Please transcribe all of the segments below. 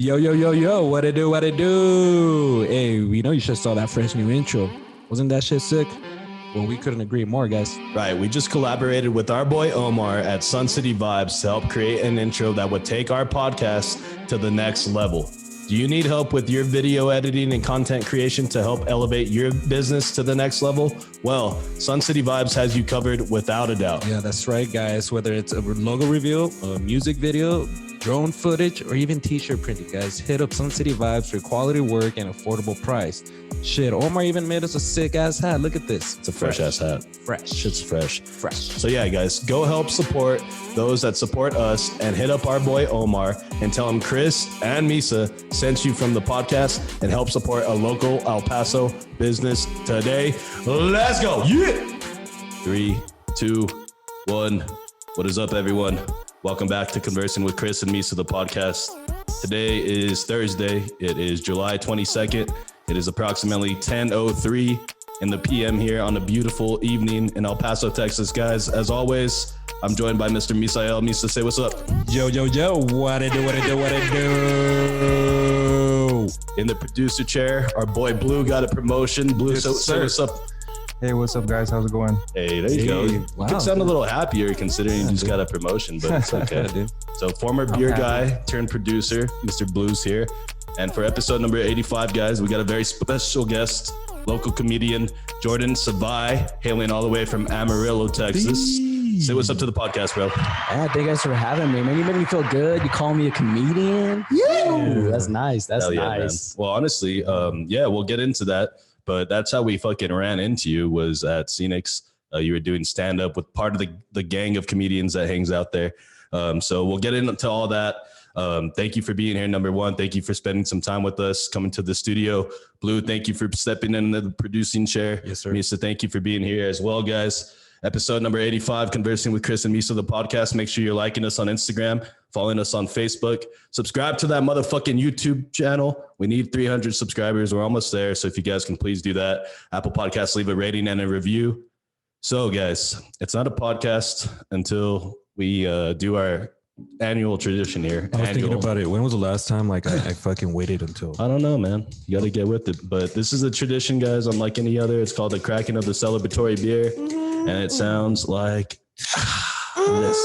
Yo, yo, yo, yo, what it do, what it do? Hey, we know you should saw that fresh new intro. Wasn't that shit sick? Well, we couldn't agree more, guys. Right, we just collaborated with our boy Omar at Sun City Vibes to help create an intro that would take our podcast to the next level. Do you need help with your video editing and content creation to help elevate your business to the next level? Well, Sun City Vibes has you covered without a doubt. Yeah, that's right, guys. Whether it's a logo reveal, a music video, drone footage, or even t-shirt printing, guys, hit up Sun City Vibes for quality work and affordable price. Shit, Omar even made us a sick ass hat. Look at this. It's a fresh ass hat. Fresh. Shit's fresh. Fresh. So yeah, guys, go help support those that support us and hit up our boy Omar and tell him Chris and Misa sent you from the podcast and help support a local El Paso business today. Let's go. Yeah. 3, 2, 1. What is up, everyone? Welcome back to Conversing with Chris and Misa, the podcast. Today is Thursday. It is July 22nd. It is approximately 10:03 in the PM here on a beautiful evening in El Paso, Texas. Guys, as always, I'm joined by Mr. Misael. Misa, say what's up. Yo, yo, yo, what it do, what it do, what it do? In the producer chair, our boy Blue got a promotion. Blue, Yes, say what's up. Hey, what's up, guys? How's it going? Hey, there you go. You Wow. could sound a little happier considering you just got a promotion, but it's okay. Yeah, dude. So former beer happy. guy turned producer, Mr. Blue's here. And for episode number 85, guys, we got a very special guest, local comedian Jordan Savai, hailing all the way from Amarillo, Texas. Say what's up to the podcast, bro. Yeah, thank you guys for having me, man. You made me feel good. You call me a comedian. Yeah, that's nice. That's Hell yeah, nice. man. Well, honestly, yeah, we'll get into that. But that's how we fucking ran into you, was at Scenics. You were doing stand-up with part of the gang of comedians that hangs out there. So we'll get into all that. Thank you for being here, number one. Thank you for spending some time with us, coming to the studio. Blue, thank you for stepping in the producing chair. Yes, sir. Misa, thank you for being here as well, guys. Episode number 85, Conversing with Chris and Misa, the podcast. Make sure you're liking us on Instagram, following us on Facebook. Subscribe to that motherfucking YouTube channel. We need 300 subscribers. We're almost there. So if you guys can please do that. Apple Podcasts, leave a rating and a review. So guys, it's not a podcast until we do our annual tradition here. I was thinking about it. When was the last time I fucking waited until? I don't know, man. You got to get with it. But this is a tradition, guys, unlike any other. It's called the cracking of the celebratory beer. And it sounds like this.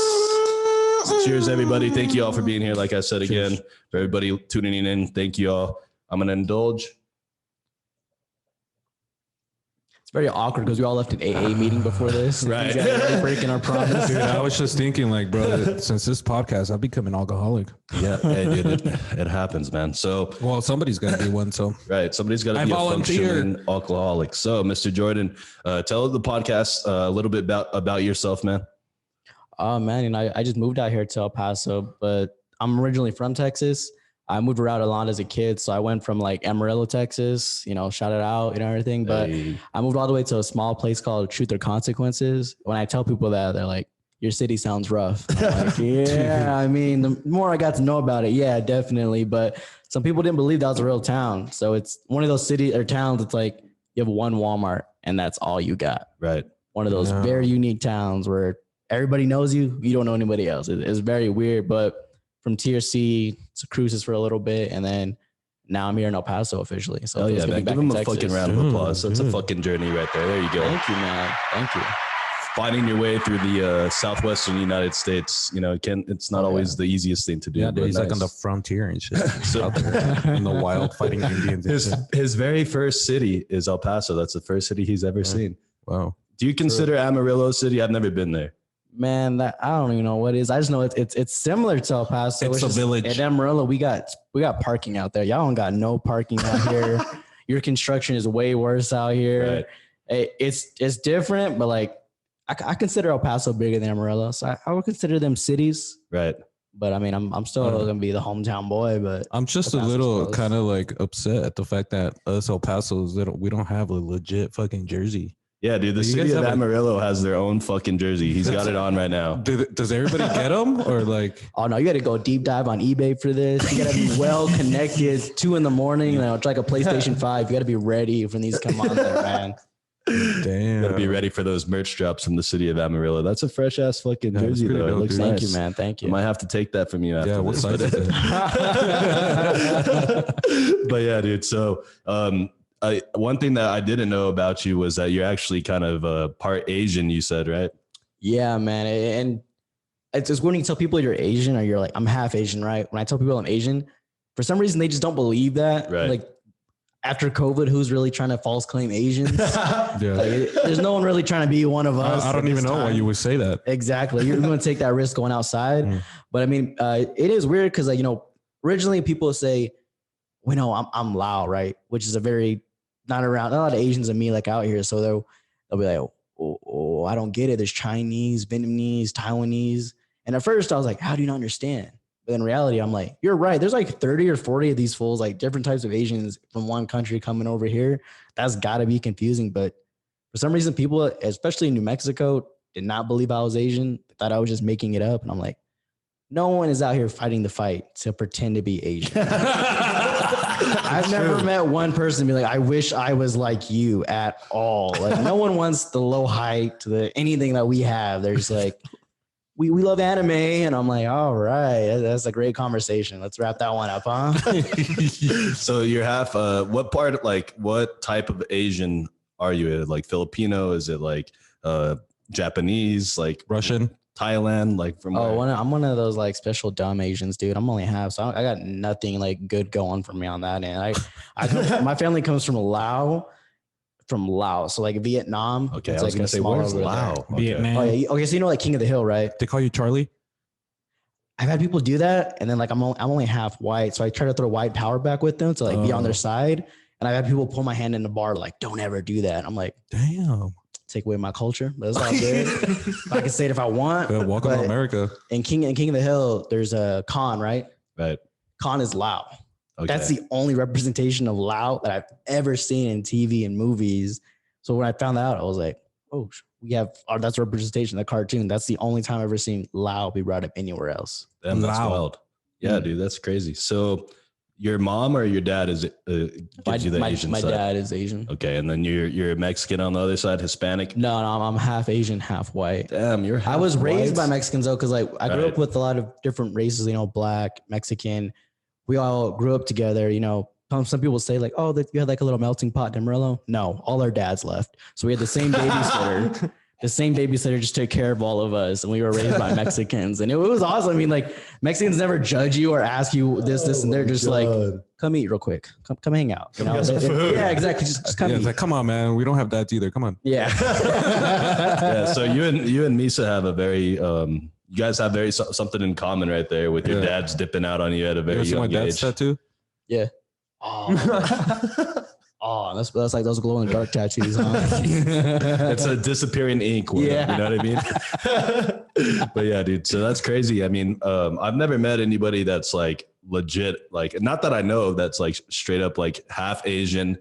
So cheers, everybody. Thank you all for being here. Like I said again, for everybody tuning in, thank you all. I'm going to indulge. It's very awkward because we all left an AA meeting before this. Right. You guys are breaking our promise. Dude, I was just thinking, bro, since this podcast, I've become an alcoholic. Yeah, hey, dude, it happens, man. So, Well, somebody's got to be one, so. right, somebody's got to I be volunteer. a functioning alcoholic. So, Mr. Jordan, tell the podcast a little bit about yourself, man. Oh, man, I just moved out here to El Paso, but I'm originally from Texas. I moved around a lot as a kid. So I went from Amarillo, Texas, shout it out, everything. But Hey. I moved all the way to a small place called Truth or Consequences. When I tell people that, they're like, your city sounds rough. I'm like, yeah, I mean, the more I got to know about it, yeah, definitely. But some people didn't believe that was a real town. So it's one of those cities or towns. It's like you have one Walmart and that's all you got. Right. One of those Yeah. very unique towns where everybody knows you. You don't know anybody else. It's very weird. But from TRC to Cruces for a little bit, and then now I'm here in El Paso officially. So Oh it feels yeah, good to man. be back Give in him a Texas. fucking round of applause. That's a fucking journey right there. There you go. Thank you, man. Thank you. Finding your way through the Southwestern United States, it's not always the easiest thing to do. Yeah, dude, but he's on the nice. frontier and shit. So- out there in the wild fighting Indians. and shit. His very first city is El Paso. That's the first city he's ever seen. Wow. Do you consider Amarillo city? I've never been there. Man, that I don't even know what it is. I just know it's similar to El Paso. It's a village. At Amarillo, we got parking out there. Y'all don't got no parking out here. Your construction is way worse out here. Right. It's different, but I consider El Paso bigger than Amarillo, so I would consider them cities. Right. But I mean, I'm still gonna be the hometown boy. But I'm just a El Paso's little close. kind of upset at the fact that us El Pasos, we don't have a legit fucking jersey. Yeah, dude. The You city guys of have a- Amarillo has their own fucking jersey. He's got it on right now. Does everybody get them or oh no, you got to go deep dive on eBay for this. You got to be well connected. 2 a.m, it's like a PlayStation 5. You got to be ready when these come on there, man. Damn. Gotta be ready for those merch drops from the city of Amarillo. That's a fresh ass fucking Yeah, it's jersey pretty though. It dope, looks dude. nice. Thank you, man. Thank I you. might have to take that from you after Yeah, what this. size is it? But yeah, dude. So one thing that I didn't know about you was that you're actually kind of part Asian, you said, right? Yeah, man. And it's just when you tell people you're Asian or you're like, I'm half Asian, right? When I tell people I'm Asian, for some reason they just don't believe that. Right. Like after COVID, who's really trying to false claim Asians? Yeah. There's no one really trying to be one of us. I don't even know why you would say that. Exactly. You're going to take that risk going outside. Mm. But I mean, it is weird because, originally people say, well, no, I'm Lao, right? Which is not a lot of Asians and me like out here. So they'll be like, oh, I don't get it. There's Chinese, Vietnamese, Taiwanese. And at first I was like, how do you not understand? But in reality, I'm like, you're right. There's like 30 or 40 of these fools, like different types of Asians from one country coming over here. That's got to be confusing. But for some reason, people, especially in New Mexico, did not believe I was Asian. Thought I was just making it up. And I'm like, no one is out here fighting the fight to pretend to be Asian. I've never met one person be like, I wish I was like you at all. Like no one wants the low height, anything that we have. They're just like, we love anime. And I'm like, all right, that's a great conversation. Let's wrap that one up, huh? So you're half, what type of Asian are you? Like Filipino? Is it like Japanese, like Russian? Thailand, like from where? I'm one of those like special dumb Asians, dude. I'm only half, so I got nothing like good going for me on that end. My family comes from Laos, so like Vietnam. Okay, it's I was like gonna say, where's Laos? Okay. Vietnam. Oh yeah, okay. So you know like King of the Hill, right? They call you Charlie? I've had people do that, and then like I'm only half white, so I try to throw white power back with them to like be on their side. And I've had people pull my hand in the bar like, don't ever do that. I'm like, Damn. take away my culture, but it's all good. I can say it if I want. Yeah, welcome to America. In King of the Hill, there's a Khan, right? Right. Khan is Lao. Okay. That's the only representation of Lao that I've ever seen in TV and movies. So when I found that out, I was like, oh, that's representation of the cartoon. That's the only time I've ever seen Lao be brought up anywhere else. Damn, that's Lao. wild. Yeah, dude, that's crazy. So your mom or your dad gives you the Asian my side? dad is Asian. Okay, and then you're Mexican on the other side, Hispanic? No, I'm half Asian, half white. Damn, you're half I was raised white? by Mexicans though, because like I grew Right. up with a lot of different races, Black, Mexican. We all grew up together, Some people say like, oh, that you had like a little melting pot in Amarillo. No, all our dads left. So we had the same babysitter. The same babysitter just took care of all of us, and we were raised by Mexicans, and it was awesome. I mean, like Mexicans never judge you or ask you this, and they're just like, "Come eat real quick, come hang out." Yeah, exactly. Just come Yeah, eat. it's like, come on, man. We don't have dads either. Come on. Yeah. Yeah, so you and Misa have a very you guys have something in common right there with your dad's dipping out on you at a You very ever see my young dad's age. tattoo? Yeah. Oh, that's like those glow in the dark tattoos, huh? It's a disappearing ink one, Yeah. you know what I mean? But yeah, dude, so that's crazy. I mean, I've never met anybody that's like legit, like not that I know of, that's like straight up like half Asian,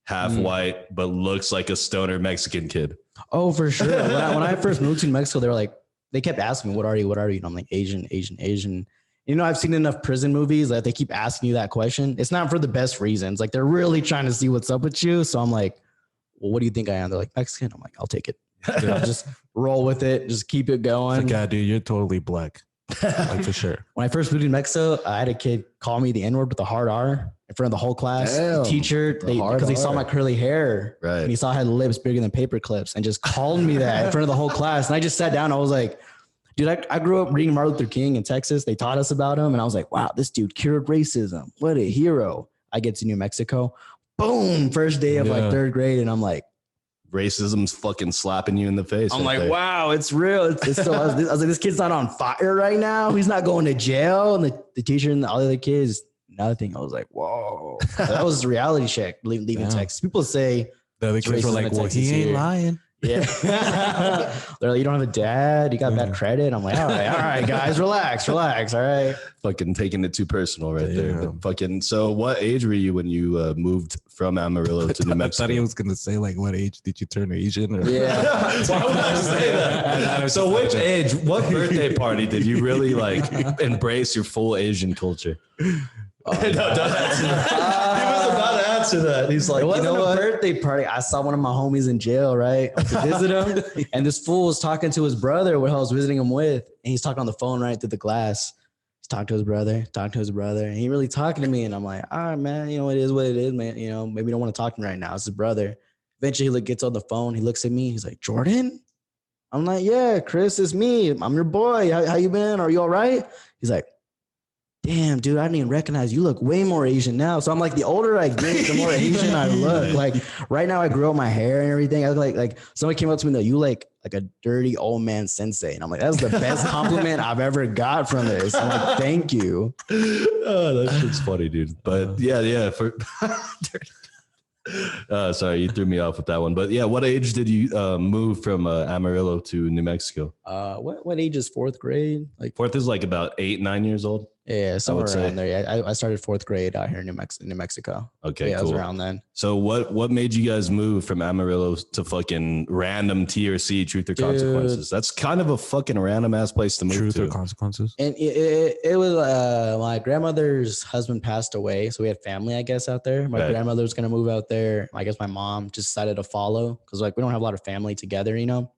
half white, but looks like a stoner Mexican kid. Oh, for sure. When I first moved to New Mexico, they kept asking me, what are you? And I'm like, Asian. I've seen enough prison movies that they keep asking you that question. It's not for the best reasons. Like they're really trying to see what's up with you. So I'm like, well, what do you think I am? They're like, Mexican. I'm like, I'll take it. I'll just roll with it. Just keep it going. It's like, yeah, dude, you're totally black. Like for sure. When I first moved to New Mexico, I had a kid call me the N-word with a hard R in front of the whole class. Damn, the teacher, because he saw my curly hair. Right. And he saw I had lips bigger than paper clips and just called me that in front of the whole class. And I just sat down. I was like, dude, I grew up reading Martin Luther King in Texas. They taught us about him. And I was like, wow, this dude cured racism. What a hero. I get to New Mexico. Boom. First day of like third grade. And I'm like, racism's fucking slapping you in the face. I'm right like, there. wow, it's real. It's still, I was like, this kid's not on fire right now. He's not going to jail. And the teacher and all the other kids, nothing. I was like, whoa. That was a reality check leaving Texas. People say The other kids were like, well, he ain't lying. Yeah. They're like, you don't have a dad. You got bad credit. I'm like, all right, guys, relax. All right. Fucking taking it too personal right there. But fucking, so what age were you when you moved from Amarillo to New I Mexico? thought he was gonna say like, what age did you turn Asian? Or Yeah. Why would I say that? So which age, what birthday party did you really like embrace your full Asian culture? Oh, No, don't answer. He was about to answer. answer that. He's like, It wasn't you know a what? birthday party. I saw one of my homies in jail, right? I went to visit him. And this fool was talking to his brother when I was visiting him with. And he's talking on the phone right through the glass. He's talking to his brother. And he really talking to me. And I'm like, all right, man, you know, it is what it is, man. You know, maybe you don't want to talk to me right now. It's his brother. Eventually he gets on the phone. He looks at me. He's like, Jordan? I'm like, yeah, Chris, it's me. I'm your boy. How you been? Are you all right? He's like, damn, dude, I didn't even recognize you. Look way more Asian now. So I'm like, the older I get, the more Asian I look. Like right now I grew up my hair and everything. I look like somebody came up to me, though, you like a dirty old man sensei. And I'm like, that's the best compliment I've ever got from this. I'm like, thank you. Oh, that shit's funny, dude. But yeah. Sorry, you threw me off with that one. But yeah, what age did you move from Amarillo to New Mexico? What age is fourth grade? Like Fourth is like about 8-9 years old. Yeah, somewhere say. around there. Yeah, I started fourth grade out here in New Mexico. Okay, yeah, cool. I was around then. So what made you guys move from Amarillo to fucking random TRC, Truth or Consequences? That's kind of a fucking random ass place to move Truth to. or Consequences. And it was my grandmother's husband passed away, so we had family, I guess, out there. My grandmother was gonna move out there. I guess my mom just decided to follow because like we don't have a lot of family together, you know.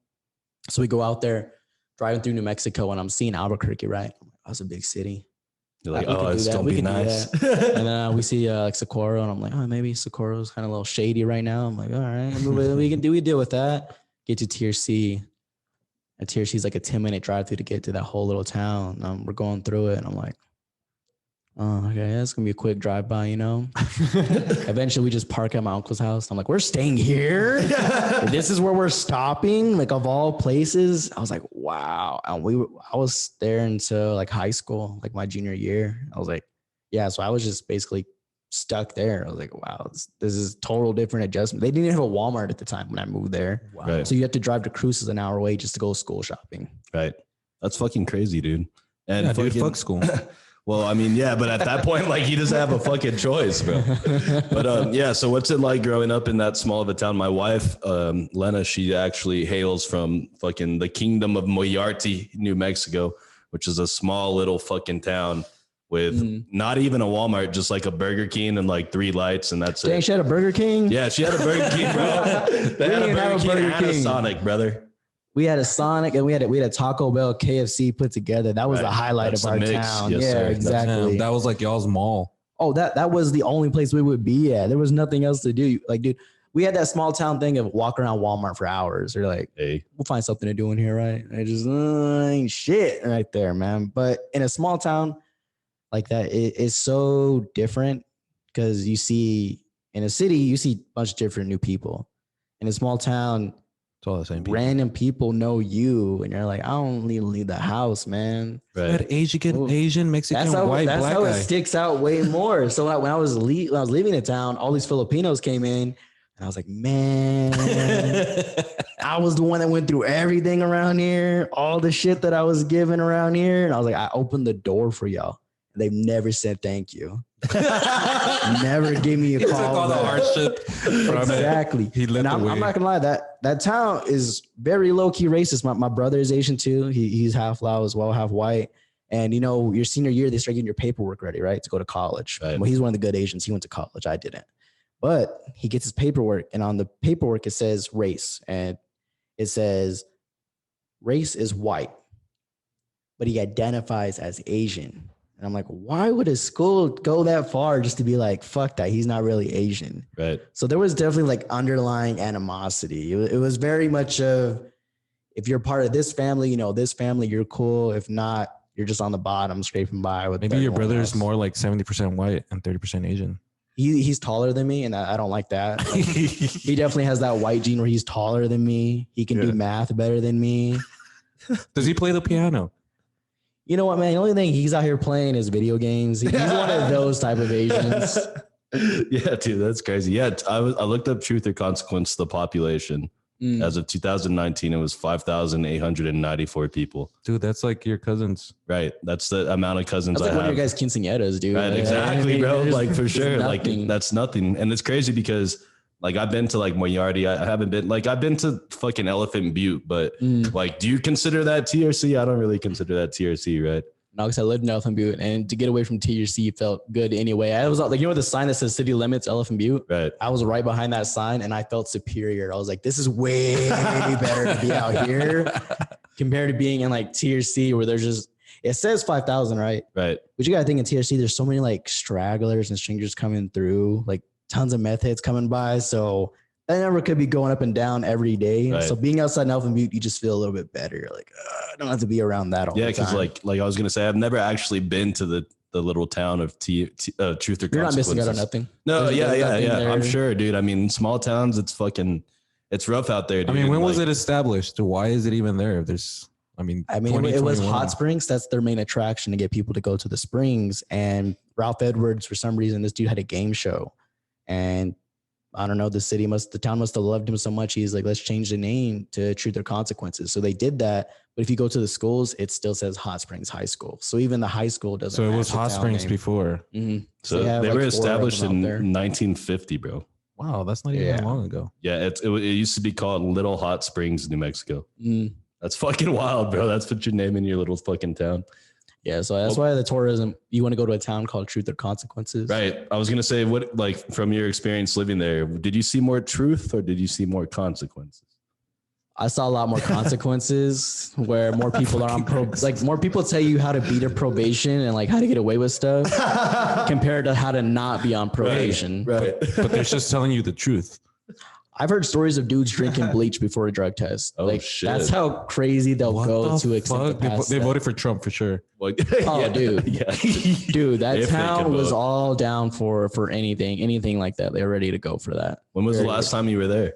So we go out there, driving through New Mexico, and I'm seeing Albuquerque. Right, that's a big city. You're like, we oh, it's gonna be nice. And then we see like Socorro, and I'm like, oh, maybe Socorro's kind of a little shady right now. I'm like, all right, we can deal with that. Get to TRC. And TRC is like a 10-minute drive through to get to that whole little town. We're going through it, and I'm like, oh, okay, that's gonna be a quick drive by, you know. Eventually, we just park at my uncle's house. I'm like, we're staying here. This is where we're stopping. Like of all places, I was like, wow. And I was there until like high school, like my junior year. I was like, yeah. So I was just basically stuck there. I was like, wow, this is total different adjustment. They didn't even have a Walmart at the time when I moved there. Wow. Right. So you have to drive to Cruces an hour away just to go school shopping. Right. That's fucking crazy, dude. And Yeah, dude, fuck school. Well, I mean, yeah, but at that point, like he doesn't have a fucking choice, bro. But yeah, so what's it like growing up in that small of a town? My wife, Lena, she actually hails from fucking the kingdom of Moyarte, New Mexico, which is a small little fucking town with not even a Walmart, just like a Burger King and like 3 lights, and that's Dang, it. she had a Burger King? Yeah, she had a Burger King, bro. They had a Burger King and a Sonic, brother. We had a Sonic and we had a Taco Bell, KFC put together. That was the highlight of our town. Yes, yeah, sir. exactly. That was like y'all's mall. Oh, that was the only place we would be at. There was nothing else to do. Like, dude, we had that small town thing of walk around Walmart for hours. They're like, hey, we'll find something to do in here, right? And it just ain't shit right there, man. But in a small town like that, it's so different because you see in a city, you see a bunch of different new people. In a small town, it's all the same people. Random people know you, and you're like, I don't need to leave the house, man. Right. Asian, Mexican, that's how, white, that's black how guy. it sticks out way more. So when I was leaving the town, all these Filipinos came in, and I was like, man, I was the one that went through everything around here, all the shit that I was given around here, and I was like, I opened the door for y'all. They've never said thank you. Never gave me a call. Took all the hardship. Exactly. I'm not gonna lie, that town is very low key racist. My brother is Asian too. He's half Lao as well, half white. And you know, your senior year, they start getting your paperwork ready, right, to go to college. Right. Well, he's one of the good Asians. He went to college. I didn't. But he gets his paperwork, and on the paperwork it says race, and it says race is white, but he identifies as Asian. And I'm like, why would a school go that far just to be like, fuck that, he's not really Asian? Right. So there was definitely like underlying animosity. It was very much of, if you're part of this family, you know, this family, you're cool. If not, you're just on the bottom, scraping by with maybe your everyone brother's else. more like 70% white and 30% Asian. He's taller than me, and I don't like that. Like, he definitely has that white gene where he's taller than me. He can do math better than me. Does he play the piano? You know what, man? The only thing he's out here playing is video games. He's one of those type of Asians. Yeah, dude, that's crazy. Yeah, I looked up Truth or Consequence, the population. As of 2019, it was 5,894 people. Dude, that's like your cousins. Right. That's the amount of cousins That's like I one have. of your guys' quinceañeras, dude. Right, exactly, bro. Like for sure. Like nothing. that's nothing. And it's crazy because like I've been to like Moyarte. I haven't been like I've been to fucking Elephant Butte, but like, do you consider that TRC? I don't really consider that TRC, right? No, because I lived in Elephant Butte, and to get away from TRC felt good anyway. I was like, the sign that says city limits Elephant Butte. Right. I was right behind that sign, and I felt superior. I was like, this is way better to be out here compared to being in like TRC where there's just it says 5,000, right? Right. But you gotta think in TRC, there's so many like stragglers and strangers coming through, like tons of meth heads coming by. So that number could be going up and down every day. Right. So being outside in Elephant Butte, you just feel a little bit better. You're like, I don't have to be around that all the time. Yeah, because like I was gonna say, I've never actually been to the little town of Truth or Consequences. You're not missing out on nothing. No, There's yeah. there. I'm sure, dude. I mean, small towns, it's rough out there, dude. I mean, when was like, it established? Why is it even there? It was hot springs. That's their main attraction to get people to go to the springs. And Ralph Edwards, for some reason, this dude had a game show, and I don't know, the town must have loved him so much. He's like, let's change the name to Truth or Consequences. So they did that. But if you go to the schools, it still says Hot Springs High School. So even the high school doesn't. So it was Hot Springs before. Mm-hmm. So they were established in 1950, bro. Wow, that's not even that long ago. Yeah, it used to be called Little Hot Springs, New Mexico. Mm. That's fucking wild, bro. That's what you're naming your little fucking town. Yeah, so that's why the tourism, you want to go to a town called Truth or Consequences. Right. I was going to say, what, like, from your experience living there, did you see more truth or did you see more consequences? I saw a lot more consequences where more people are on more people tell you how to beat a probation and like how to get away with stuff compared to how to not be on probation. Right. But they're just telling you the truth. I've heard stories of dudes drinking bleach before a drug test. Oh, like shit. That's how crazy they'll go to accept the They voted for Trump for sure. Like, oh, yeah. dude. Yeah. Dude, that If they town can was vote. all down for anything like that. They were ready to go for that. When was the last time you were there?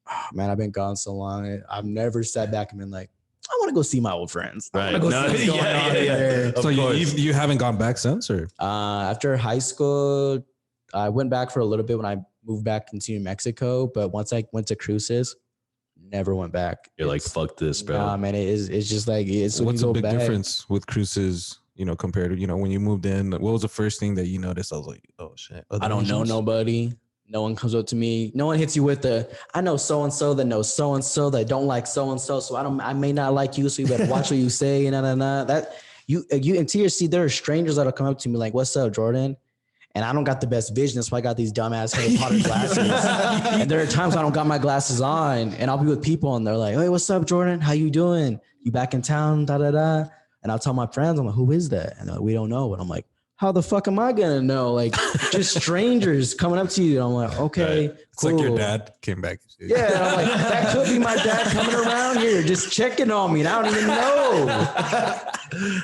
Oh, man, I've been gone so long. I've never sat back and been like, I want to go see my old friends. I Right. want to go see what's going on there. Of So course. you haven't gone back since, or? After high school, I went back for a little bit when I moved back into New Mexico. But once I went to Cruces, never went back. You're like, fuck this, bro. Nah, man, it's just like, it's when What's you the go big back. difference with Cruces, compared to, when you moved in? What was the first thing that you noticed? I was like, oh shit. I don't know nobody. No one comes up to me. No one hits you with I know so-and-so that knows so-and-so that don't like so-and-so. So I may not like you. So you better watch what you say. That you in TRC, there are strangers that'll come up to me like, what's up, Jordan? And I don't got the best vision. That's why I got these dumbass Harry Potter glasses. And there are times I don't got my glasses on and I'll be with people and they're like, hey, what's up, Jordan? How you doing? You back in town? Da, da, da. And I'll tell my friends, I'm like, who is that? And they're like, we don't know. And I'm like, how the fuck am I gonna know? Like just strangers coming up to you. And I'm like, okay, Right. It's like your dad came back. Yeah, and I'm like, that could be my dad coming around here, just checking on me. And I don't even know.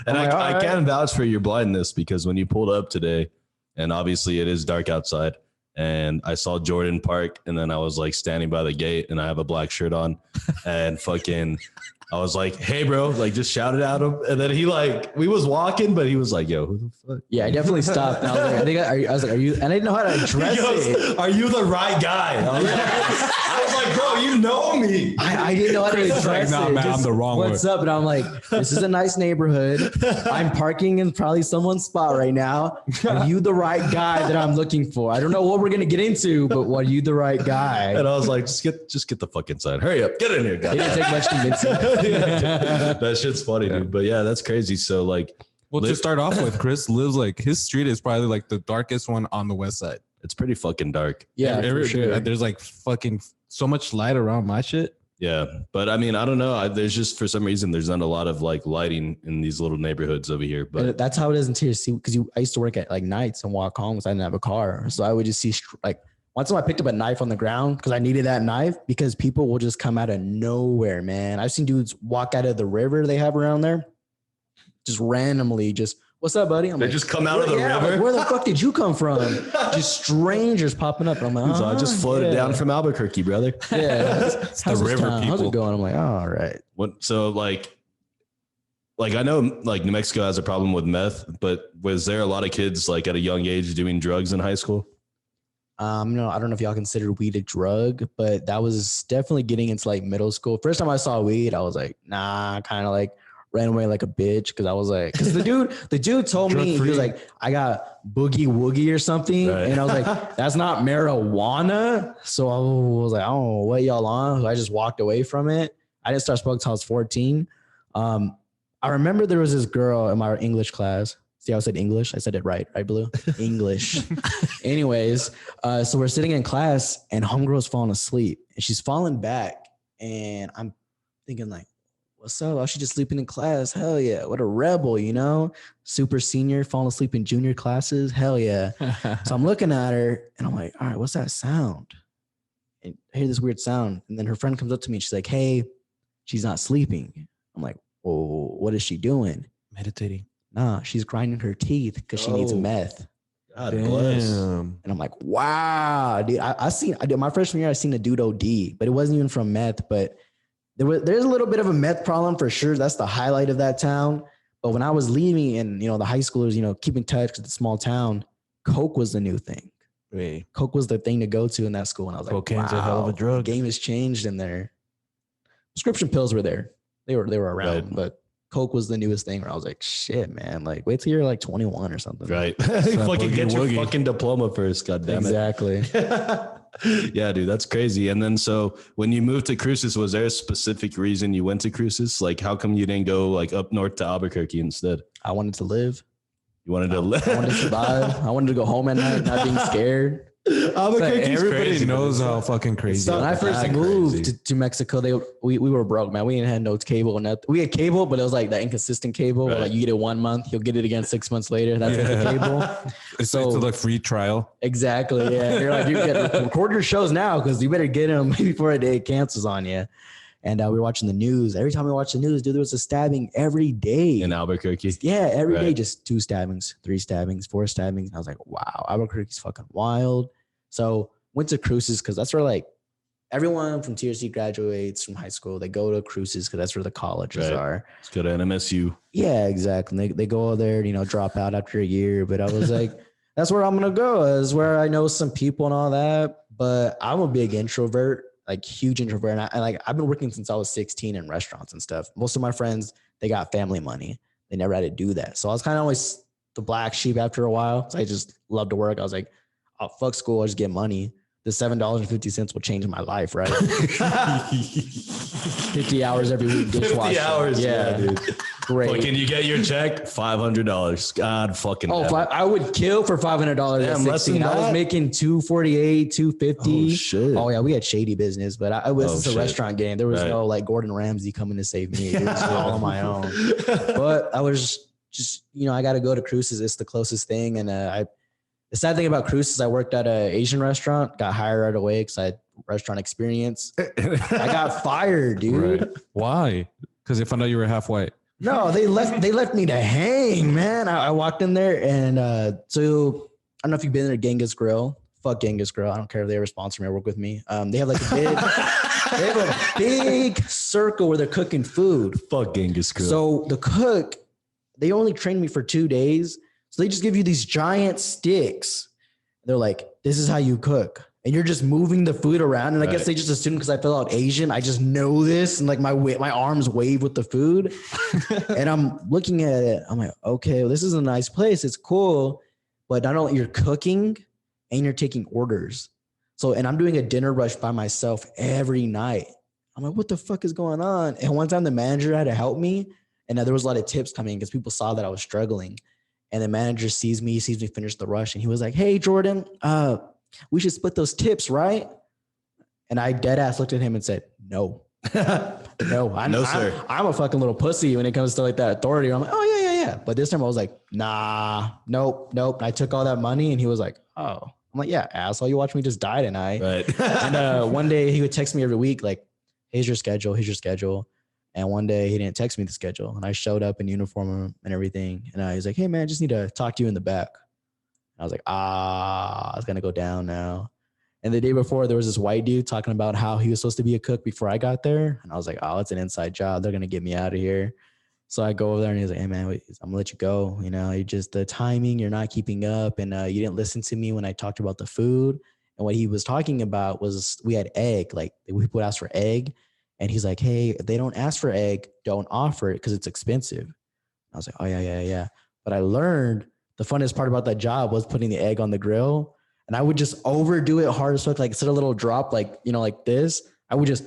And I'm like, I all can vouch for your blindness because when you pulled up today, and obviously it is dark outside, and I saw Jordan park, and then I was like standing by the gate, and I have a black shirt on, and fucking, I was like, hey, bro, like just shouted at him. And then we was walking, but he was like, yo, who the fuck? Yeah, I definitely stopped. And I was like, are you? And I didn't know how to address it. Are you the right guy? I was like, bro, you know me. I didn't know how to address nah, it. man, I'm the wrong What's up? And I'm like, this is a nice neighborhood. I'm parking in probably someone's spot right now. Are you the right guy that I'm looking for? I don't know what we're gonna get into, but are you the right guy? And I was like, just get the fuck inside. Hurry up, get in here, It guys. didn't take much convincing. That shit's funny, dude. But yeah, that's crazy. So like, Well, to start off with, Chris lives like his street is probably like the darkest one on the west side. it's pretty fucking dark. Yeah, for sure. There's like fucking so much light around my shit. Yeah, but I mean, I don't know. There's just for some reason there's not a lot of like lighting in these little neighborhoods over here. But And that's how it is in TRC because I used to work at like nights and walk home because I didn't have a car. So I would just see like one time I picked up a knife on the ground because I needed that knife because people will just come out of nowhere, man. I've seen dudes walk out of the river they have around there, just randomly, what's up, buddy? I'm they like, just come out of the yeah, river. like, where the fuck did you come from? Just strangers popping up. And I'm like, So I just floated yeah. down from Albuquerque, brother. Yeah, how's the this river town? How's it people. going? I'm like, oh, all right. So like I know like New Mexico has a problem with meth, but was there a lot of kids like at a young age doing drugs in high school? No, I don't know if y'all consider weed a drug, but that was definitely getting into like middle school. First time I saw weed, I was like, nah, kind of like ran away like a bitch because I was like, because the dude told me, he was like, I got boogie woogie or something, Right. and I was like, that's not marijuana. So I was like, I don't know what y'all on. So I just walked away from it. I didn't start smoking until I was 14. I remember there was this girl in my English class. See how I said English? I said it right, Blue? English. Anyways, so we're sitting in class and homegirl's falling asleep and she's falling back and I'm thinking like, what's up? Oh, she's just sleeping in class. Hell yeah. What a rebel, you know? Super senior, falling asleep in junior classes. Hell yeah. So I'm looking at her and I'm like, all right, what's that sound? And I hear this weird sound. And then her friend comes up to me and she's like, hey, she's not sleeping. I'm like, well, what is she doing? Meditating. Nah, she's grinding her teeth because she needs meth. God bless. And I'm like, wow, dude. I did my freshman year, I seen a dude OD, but it wasn't even from meth. But there's a little bit of a meth problem for sure. That's the highlight of that town. But when I was leaving and, the high schoolers, keep in touch with the small town, Coke was the new thing. Wait. Coke was the thing to go to in that school. And I was like, Cocaine's a hell of a drug. The game has changed in there. Prescription pills were there. They were around, right. But Coke was the newest thing where I was like, shit, man. Like, wait till you're like 21 or something. Right. Fucking get your fucking diploma first. God damn it. Exactly. Yeah, dude, that's crazy. And then so when you moved to Cruces, was there a specific reason you went to Cruces? Like, how come you didn't go like up north to Albuquerque instead? I wanted to live. You wanted to live? I wanted to survive. I wanted to go home at night, not being scared. Albuquerque's everybody crazy, knows how fucking crazy. So when I first moved to Mexico, we were broke, man. We didn't have no cable or nothing. We had cable, but it was like that inconsistent cable. Right. Like you get it 1 month, you'll get it again 6 months later. That's the cable. It's like free trial. Exactly. Yeah. You're like, you get record your shows now because you better get them before a day cancels on you. And we were watching the news. Every time we watched the news, dude, there was a stabbing every day. In Albuquerque? Yeah, every day, just 2 stabbings, 3 stabbings, 4 stabbings. And I was like, wow, Albuquerque's fucking wild. So went to Cruces because that's where like everyone from TRC graduates from high school. They go to Cruces because that's where the colleges are. Let's go to NMSU. Yeah, exactly. They go there, drop out after a year. But I was like, that's where I'm going to go. Is where I know some people and all that. But I'm a big introvert, like huge introvert. And I've been working since I was 16 in restaurants and stuff. Most of my friends, they got family money. They never had to do that. So I was kind of always the black sheep after a while. So I just loved to work. I was like, oh, fuck school, I just get money. The $7.50 will change my life, right? 50 hours every week, dishwasher. 50 hours, yeah, dude. Great. Fucking you get your check, $500. God fucking. Oh, I would kill for $500 at 16. I was making $248, $250. Oh shit. Oh yeah, we had shady business, but I was a restaurant game. There was no like Gordon Ramsay coming to save me. It was all on my own. But I was just, I got to go to Cruces. It's the closest thing, and the sad thing about Cruces is I worked at an Asian restaurant, got hired right away because I had restaurant experience. I got fired, dude. Right. Why? Because they found out you were half white. No, they left me to hang, man. I walked in there and so I don't know if you've been there, Genghis Grill. Fuck Genghis Grill. I don't care if they ever sponsor me or work with me. They have like they have a big circle where they're cooking food. Fuck Genghis Grill. So the cook, they only trained me for 2 days. So they just give you these giant sticks. They're like, this is how you cook. And you're just moving the food around. And I guess they just assume because I fill out Asian, I just know this. And like my arms wave with the food. And I'm looking at it. I'm like, okay, well, this is a nice place. It's cool. But not only you're cooking and you're taking orders. So, and I'm doing a dinner rush by myself every night. I'm like, what the fuck is going on? And one time the manager had to help me. And there was a lot of tips coming because people saw that I was struggling. And the manager sees me finish the rush. And he was like, hey, Jordan, we should split those tips, right? And I dead ass looked at him and said, no, no, sir. I'm a fucking little pussy when it comes to like that authority. I'm like, oh yeah. But this time I was like, nah, nope. And I took all that money and he was like, oh, I'm like, yeah, asshole, you watch me just die tonight. Right. And one day he would text me every week, like, here's your schedule. And one day he didn't text me the schedule and I showed up in uniform and everything. And I was like, hey man, I just need to talk to you in the back. And I was like, it's going to go down now. And the day before there was this white dude talking about how he was supposed to be a cook before I got there. And I was like, oh, it's an inside job. They're going to get me out of here. So I go over there and he's like, hey man, wait, I'm gonna let you go. You just the timing, you're not keeping up. And you didn't listen to me when I talked about the food. And what he was talking about was we had egg, like people would ask for egg. And he's like, hey, if they don't ask for egg, don't offer it because it's expensive. I was like, oh, yeah. But I learned the funnest part about that job was putting the egg on the grill. And I would just overdo it hard as fuck, like set a little drop, like, like this. I would just,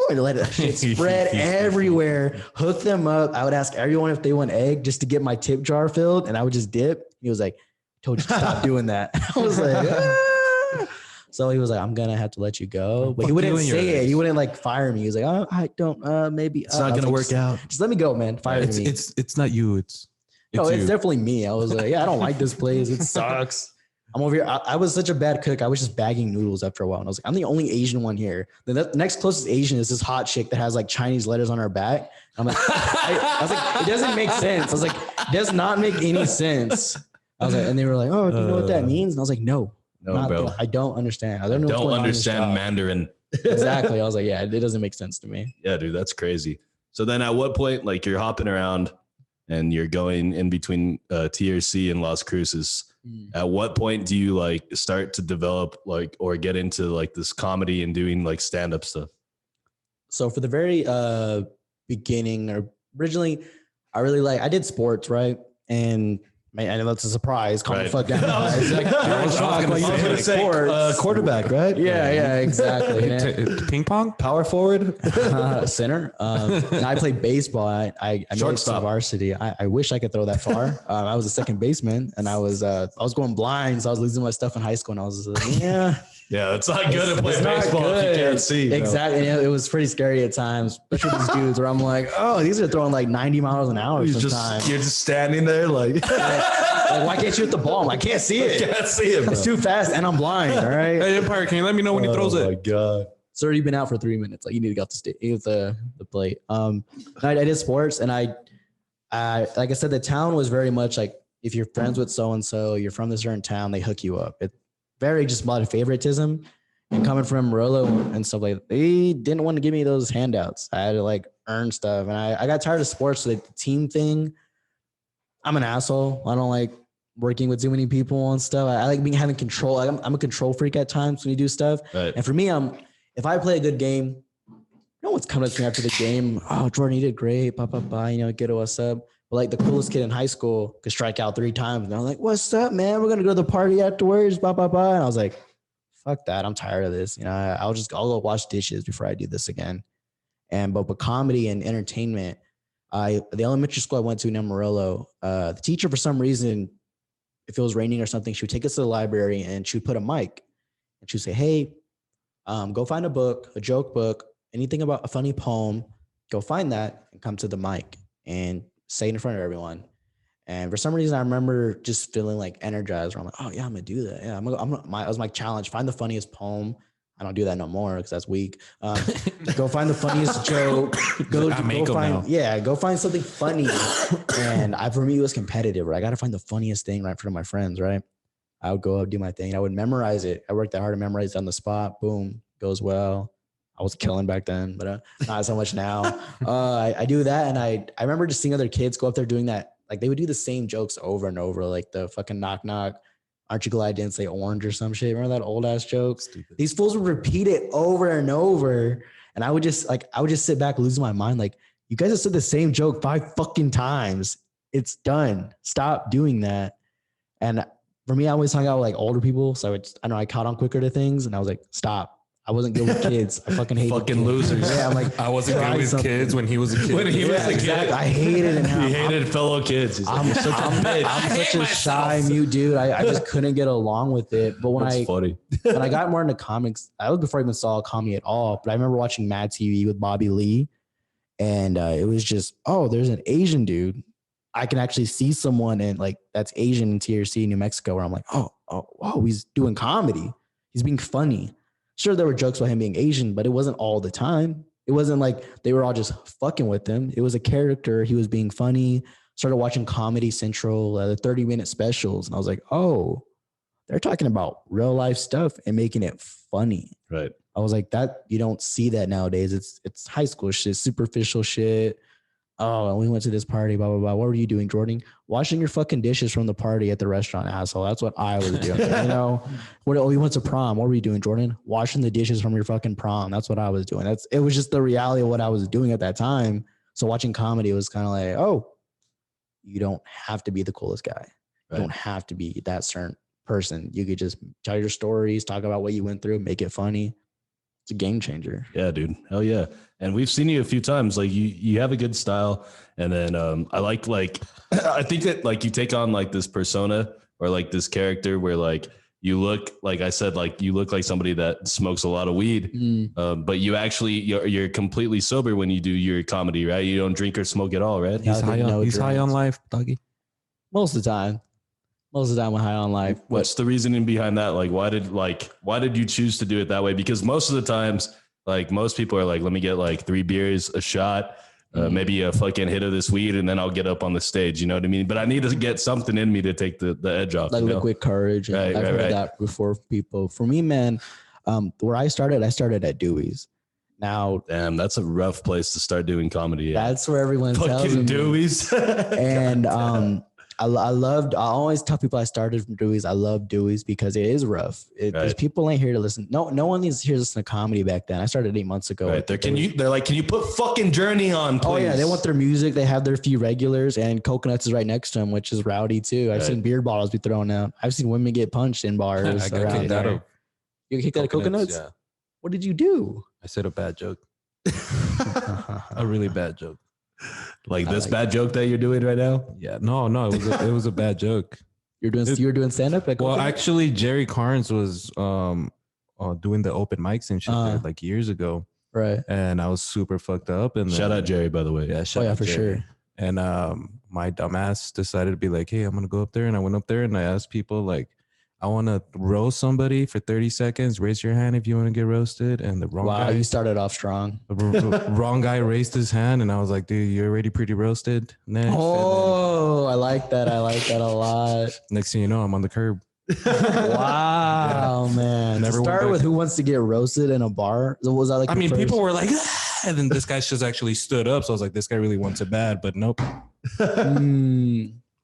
and let that shit spread everywhere, hook them up. I would ask everyone if they want egg just to get my tip jar filled, and I would just dip. He was like, told you to stop doing that. I was like, ah. So he was like, I'm gonna have to let you go. But he wouldn't say it. He wouldn't like fire me. He was like, oh, I don't, maybe. It's not gonna work out. Just let me go, man. Fire me. It's not you. It's definitely me. I was like, yeah, I don't like this place. It sucks. I'm over here. I was such a bad cook. I was just bagging noodles after a while. And I was like, I'm the only Asian one here. The next closest Asian is this hot chick that has like Chinese letters on her back. I'm like, I was like, it doesn't make sense. I was like, it does not make any sense. I was like, and they were like, oh, do you know what that means? And I was like, no, bro. I don't understand. I don't understand Mandarin. Exactly. I was like, yeah, it doesn't make sense to me. Yeah, dude, that's crazy. So then at what point, like you're hopping around and you're going in between TRC and Las Cruces, at what point do you like start to develop like, or get into like this comedy and doing like stand-up stuff? So for the very beginning, or originally, I did sports, right? And I know that's a surprise. Calm the fuck down. I was gonna say quarterback, right? Yeah, exactly. Ping pong, power forward, center. And I played baseball. I made shortstop varsity. I wish I could throw that far. I was a second baseman, and I was going blind, so I was losing my stuff in high school. And I was like, yeah, it's not good to play baseball if you can't see. Exactly. And it was pretty scary at times, especially these dudes where I'm like, oh, these are throwing like 90 miles an hour sometimes. You're just standing there like, like, why can't you hit the ball? I can't see it. I can't see it, bro. It's too fast and I'm blind. All right. Hey, Empire, can you let me know when he throws it? Oh my God. Sir, you've been out for 3 minutes. Like you need to get the plate. I did sports, and I like I said, the town was very much like, if you're friends with so-and-so, you're from this certain town, they hook you up. It very just a lot of favoritism. And coming from Amarillo and stuff like that, they didn't want to give me those handouts. I had to like earn stuff. And I got tired of sports, like the team thing. I'm an asshole. I don't like working with too many people and stuff. I like having control. I'm a control freak at times when you do stuff. Right. And for me, if I play a good game, no one's coming up to me after the game. Oh, Jordan, you did great. Bye, bye, bye. Get what's up. But like the coolest kid in high school could strike out 3 times. And I'm like, what's up, man? We're going to go to the party afterwards. Bye, bye, bye. And I was like, fuck that. I'm tired of this. I'll go wash dishes before I do this again. But with comedy and entertainment, the elementary school I went to in Amarillo, the teacher, for some reason, if it was raining or something, she would take us to the library and she would put a mic and she would say, hey, go find a book, a joke book, anything about a funny poem, go find that and come to the mic and say it in front of everyone. And for some reason, I remember just feeling like energized. Where I'm like, oh yeah, I'm gonna do that. Yeah, that was my challenge. Find the funniest poem. I don't do that no more because that's weak. Go find the funniest joke. Go find something funny. And for me, it was competitive. Right? I got to find the funniest thing right in front of my friends. Right? I would go up, do my thing. I would memorize it. I worked that hard to memorize it on the spot. Boom, goes well. I was killing back then, but not so much now. I do that, and I remember just seeing other kids go up there doing that. Like they would do the same jokes over and over, like the fucking knock knock. Aren't you glad I didn't say orange or some shit? Remember that old ass joke? Stupid. These fools would repeat it over and over. And I would just sit back losing my mind. Like, you guys have said the same joke 5 fucking times. It's done. Stop doing that. And for me, I always hung out with like older people. So I caught on quicker to things, and I was like, stop. I wasn't good with kids. I fucking hated fucking losers. Yeah, I'm like, I wasn't good with kids when he was a kid. When he was a kid. I hated it. He hated fellow kids. I'm such a shy, mute dude. I just couldn't get along with it. But when I got more into comics, that was before I even saw comedy at all. But I remember watching Mad TV with Bobby Lee. And it was just, oh, there's an Asian dude. I can actually see someone that's Asian in TRC, New Mexico, where I'm like, oh, he's doing comedy. He's being funny. Sure, there were jokes about him being Asian, but it wasn't all the time. It wasn't like they were all just fucking with him. It was a character. He was being funny. Started watching Comedy Central, the 30-minute specials. And I was like, oh, they're talking about real life stuff and making it funny. Right. I was like, that you don't see that nowadays. It's high school shit, superficial shit. Oh, and we went to this party, blah, blah, blah. What were you doing, Jordan? Washing your fucking dishes from the party at the restaurant, asshole. That's what I was doing. We went to prom. What were you doing, Jordan? Washing the dishes from your fucking prom. That's what I was doing. It was just the reality of what I was doing at that time. So watching comedy was kind of like, oh, you don't have to be the coolest guy. Right. You don't have to be that certain person. You could just tell your stories, talk about what you went through, make it funny. It's a game changer. Yeah, dude. Hell yeah. And we've seen you a few times. Like you have a good style. And then I like I think that like you take on like this persona or like this character where like you look, like I said, like you look like somebody that smokes a lot of weed, but you actually you're completely sober when you do your comedy, right? You don't drink or smoke at all, right? He's high on life, doggy. Most of the time. Most of the time we're high on life. What's the reasoning behind that? Like, why did you choose to do it that way? Because most of the times, like most people are like, let me get like 3 beers, a shot, maybe a fucking hit of this weed, and then I'll get up on the stage. You know what I mean? But I need to get something in me to take the edge off. Like liquid courage. I've heard that before people. For me, man, where I started at Dewey's. Now, damn, that's a rough place to start doing comedy. That's where everyone tells me. Fucking Dewey's. And I always tell people I started from Dewey's. I love Dewey's because it is rough. There's people ain't here to listen. No one is here to listen to comedy back then. I started 8 months ago. Right. They're like, can you put fucking Journey on, please? Oh yeah, they want their music. They have their few regulars, and Coconuts is right next to them, which is rowdy too. I've seen beer bottles be thrown out. I've seen women get punched in bars. I got kicked out of. You get kicked out of Coconuts? Yeah. What did you do? I said a bad joke. A really bad joke. Like this bad joke that you're doing right now? Yeah, no, it was a bad joke. You were doing stand up? Well, actually, Jerry Carnes was doing the open mics and shit there, like years ago, right? And I was super fucked up. And shout out Jerry, by the way. Yeah, shout out for Jerry. Sure. And my dumbass decided to be like, hey, I'm gonna go up there, and I went up there and I asked people like, I want to roast somebody for 30 seconds. Raise your hand if you want to get roasted. And the wrong guy. You started off strong. The wrong guy raised his hand, and I was like, dude, you're already pretty roasted. Next. Oh, I like that. I like that a lot. Next thing you know, I'm on the curb. Wow, man. Never start with who wants to get roasted in a bar. Was that like? I mean, people were like, ah, and then this guy just actually stood up. So I was like, this guy really wants it bad, but nope.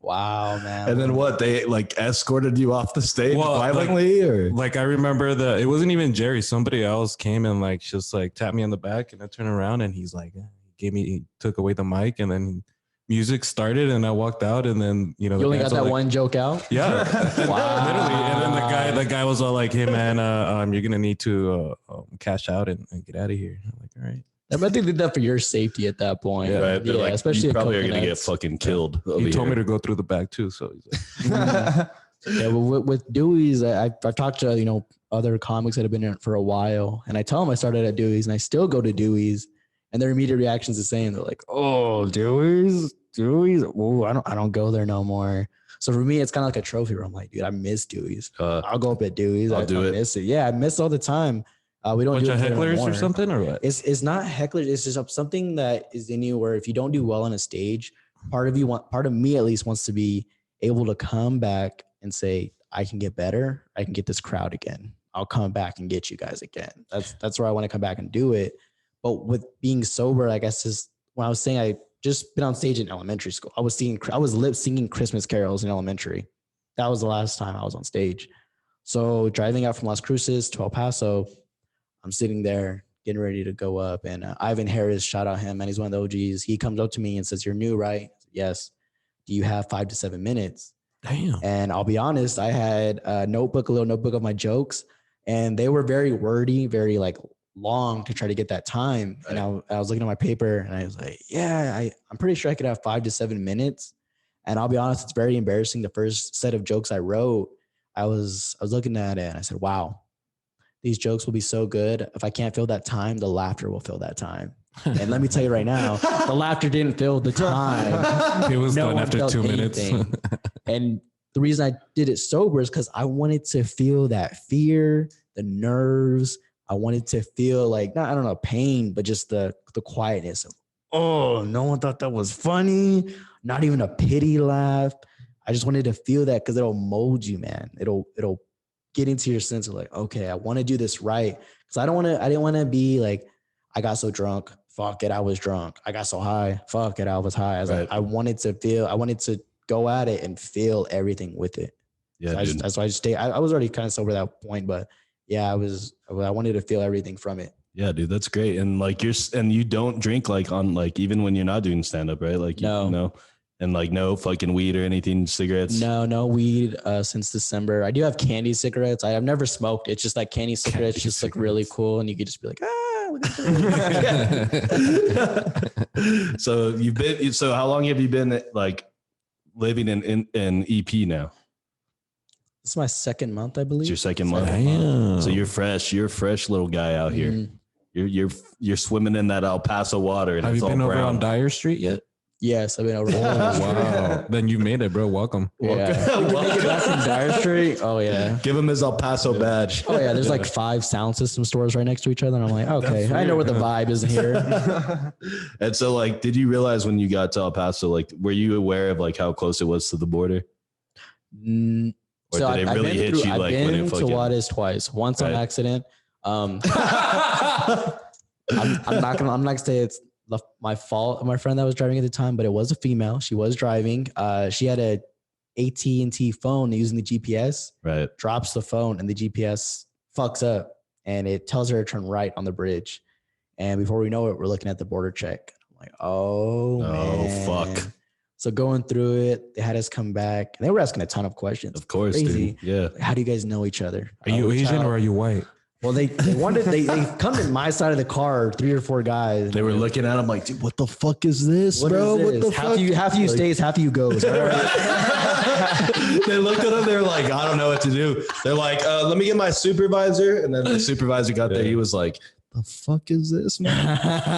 Wow, man. And then what? They like escorted you off the stage violently, or like I remember it wasn't even Jerry. Somebody else came and like just like tapped me on the back, and I turned around and he's like, he took away the mic, and then music started, and I walked out, and then you only got that one joke out. Yeah, wow. Literally. And then the guy was all like, hey man, you're gonna need to cash out and get out of here. I'm like, all right. I bet they did that for your safety at that point. Yeah, right. Yeah, like, especially you probably are going to get fucking killed. He told me to go through the back too. So he's like, yeah, well, with Dewey's, I've talked to, other comics that have been in it for a while, and I tell them I started at Dewey's and I still go to Dewey's, and their immediate reaction is the same. They're like, oh, Dewey's. Oh, I don't go there no more. So for me, it's kind of like a trophy where I'm like, dude, I miss Dewey's. I'll go up at Dewey's. I miss it. Yeah, I miss all the time. We don't do hecklers or something, or what? It's not hecklers. It's just something that is in you where if you don't do well on a stage, part of me at least wants to be able to come back and say, I can get better. I can get this crowd again. I'll come back and get you guys again. That's where I want to come back and do it. But with being sober, I guess is when I was saying I just been on stage in elementary school. I was lip singing Christmas carols in elementary. That was the last time I was on stage. So driving out from Las Cruces to El Paso, I'm sitting there getting ready to go up, and Ivan Harris, shout out him, and he's one of the OGs. He comes up to me and says, "You're new, right?" Yes. Do you have 5 to 7 minutes? Damn. And I'll be honest, I had a little notebook of my jokes, and they were very wordy, very like long to try to get that time. Right. And I was looking at my paper, and I was like, "Yeah, I'm pretty sure I could have 5 to 7 minutes." And I'll be honest, it's very embarrassing. The first set of jokes I wrote, I was looking at it, and I said, "Wow. These jokes will be so good. If I can't fill that time, the laughter will fill that time." And let me tell you right now, the laughter didn't fill the time. It was done after 2 minutes. And the reason I did it sober is because I wanted to feel that fear, the nerves. I wanted to feel like, I don't know, pain, but just the quietness of, oh, no one thought that was funny. Not even a pity laugh. I just wanted to feel that because it'll mold you, man. It'll get into your sense of like, okay, I want to do this right. Because I didn't want to be like, I got so drunk, fuck it, I was drunk. I got so high, fuck it, I was high. I wanted to go at it and feel everything with it. Yeah, so that's why I just stayed. I was already kind of sober at that point, but yeah, I wanted to feel everything from it. Yeah, dude, that's great. And like you don't drink like on like even when you're not doing stand up, right? Like no. And like no fucking weed or anything, cigarettes? No weed since December. I do have candy cigarettes. I've never smoked. It's just like candy cigarettes just look really cool, and you could just be like, look at this. So how long have you been like living in EP now? This is my second month, I believe. It's your second month. Damn. So you're fresh. You're a fresh little guy out here. You're swimming in that El Paso water. And Have it's you been all over brown. on Dyer Street yet? Yes, I've been over. Wow. Then you made it, bro. Welcome. Yeah. You can make it back from Dyer Street. Oh yeah. Give him his El Paso badge. Oh yeah. There's like 5 sound system stores right next to each other, and I'm like, okay, I know where the vibe is here. And so, like, did you realize when you got to El Paso, like, were you aware of like how close it was to the border? Or So did it really hit you I've like been when it to fucking... Juarez twice. Once on accident. I'm not gonna say it's my fault. My friend that was driving at the time, but it was a female. She was driving. She had a AT&T phone using the GPS. Right. Drops the phone and the GPS fucks up, and it tells her to turn right on the bridge. And before we know it, we're looking at the border check. I'm like, oh man. Fuck. So going through it, they had us come back. And they were asking a ton of questions. Of course, Crazy. dude. Yeah. How do you guys know each other? Are you Asian or are you white? Well, they wanted they come to my side of the car, 3 or 4 guys. They were looking at him like, dude, what the fuck is this, What bro? is What this? the half fuck? of you stays, half of you goes. They looked at him. They're like, I don't know what to do. They're like, let me get my supervisor. And then the supervisor got there. He was like, the fuck is this, man?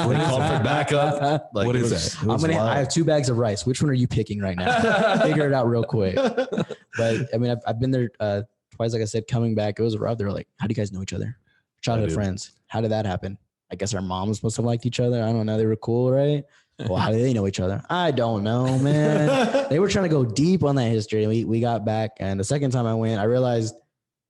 They called for backup. Like, What is that? I have 2 bags of rice. Which one are you picking right now? Figure it out real quick. But I mean, I've been there twice. Like I said, coming back, it was rough. They were like, how do you guys know each other? Childhood friends. How did that happen? I guess our moms must have liked each other. I don't know. They were cool, right? Well, how do they know each other? I don't know, man. They were trying to go deep on that history. We got back, and the second time I went, I realized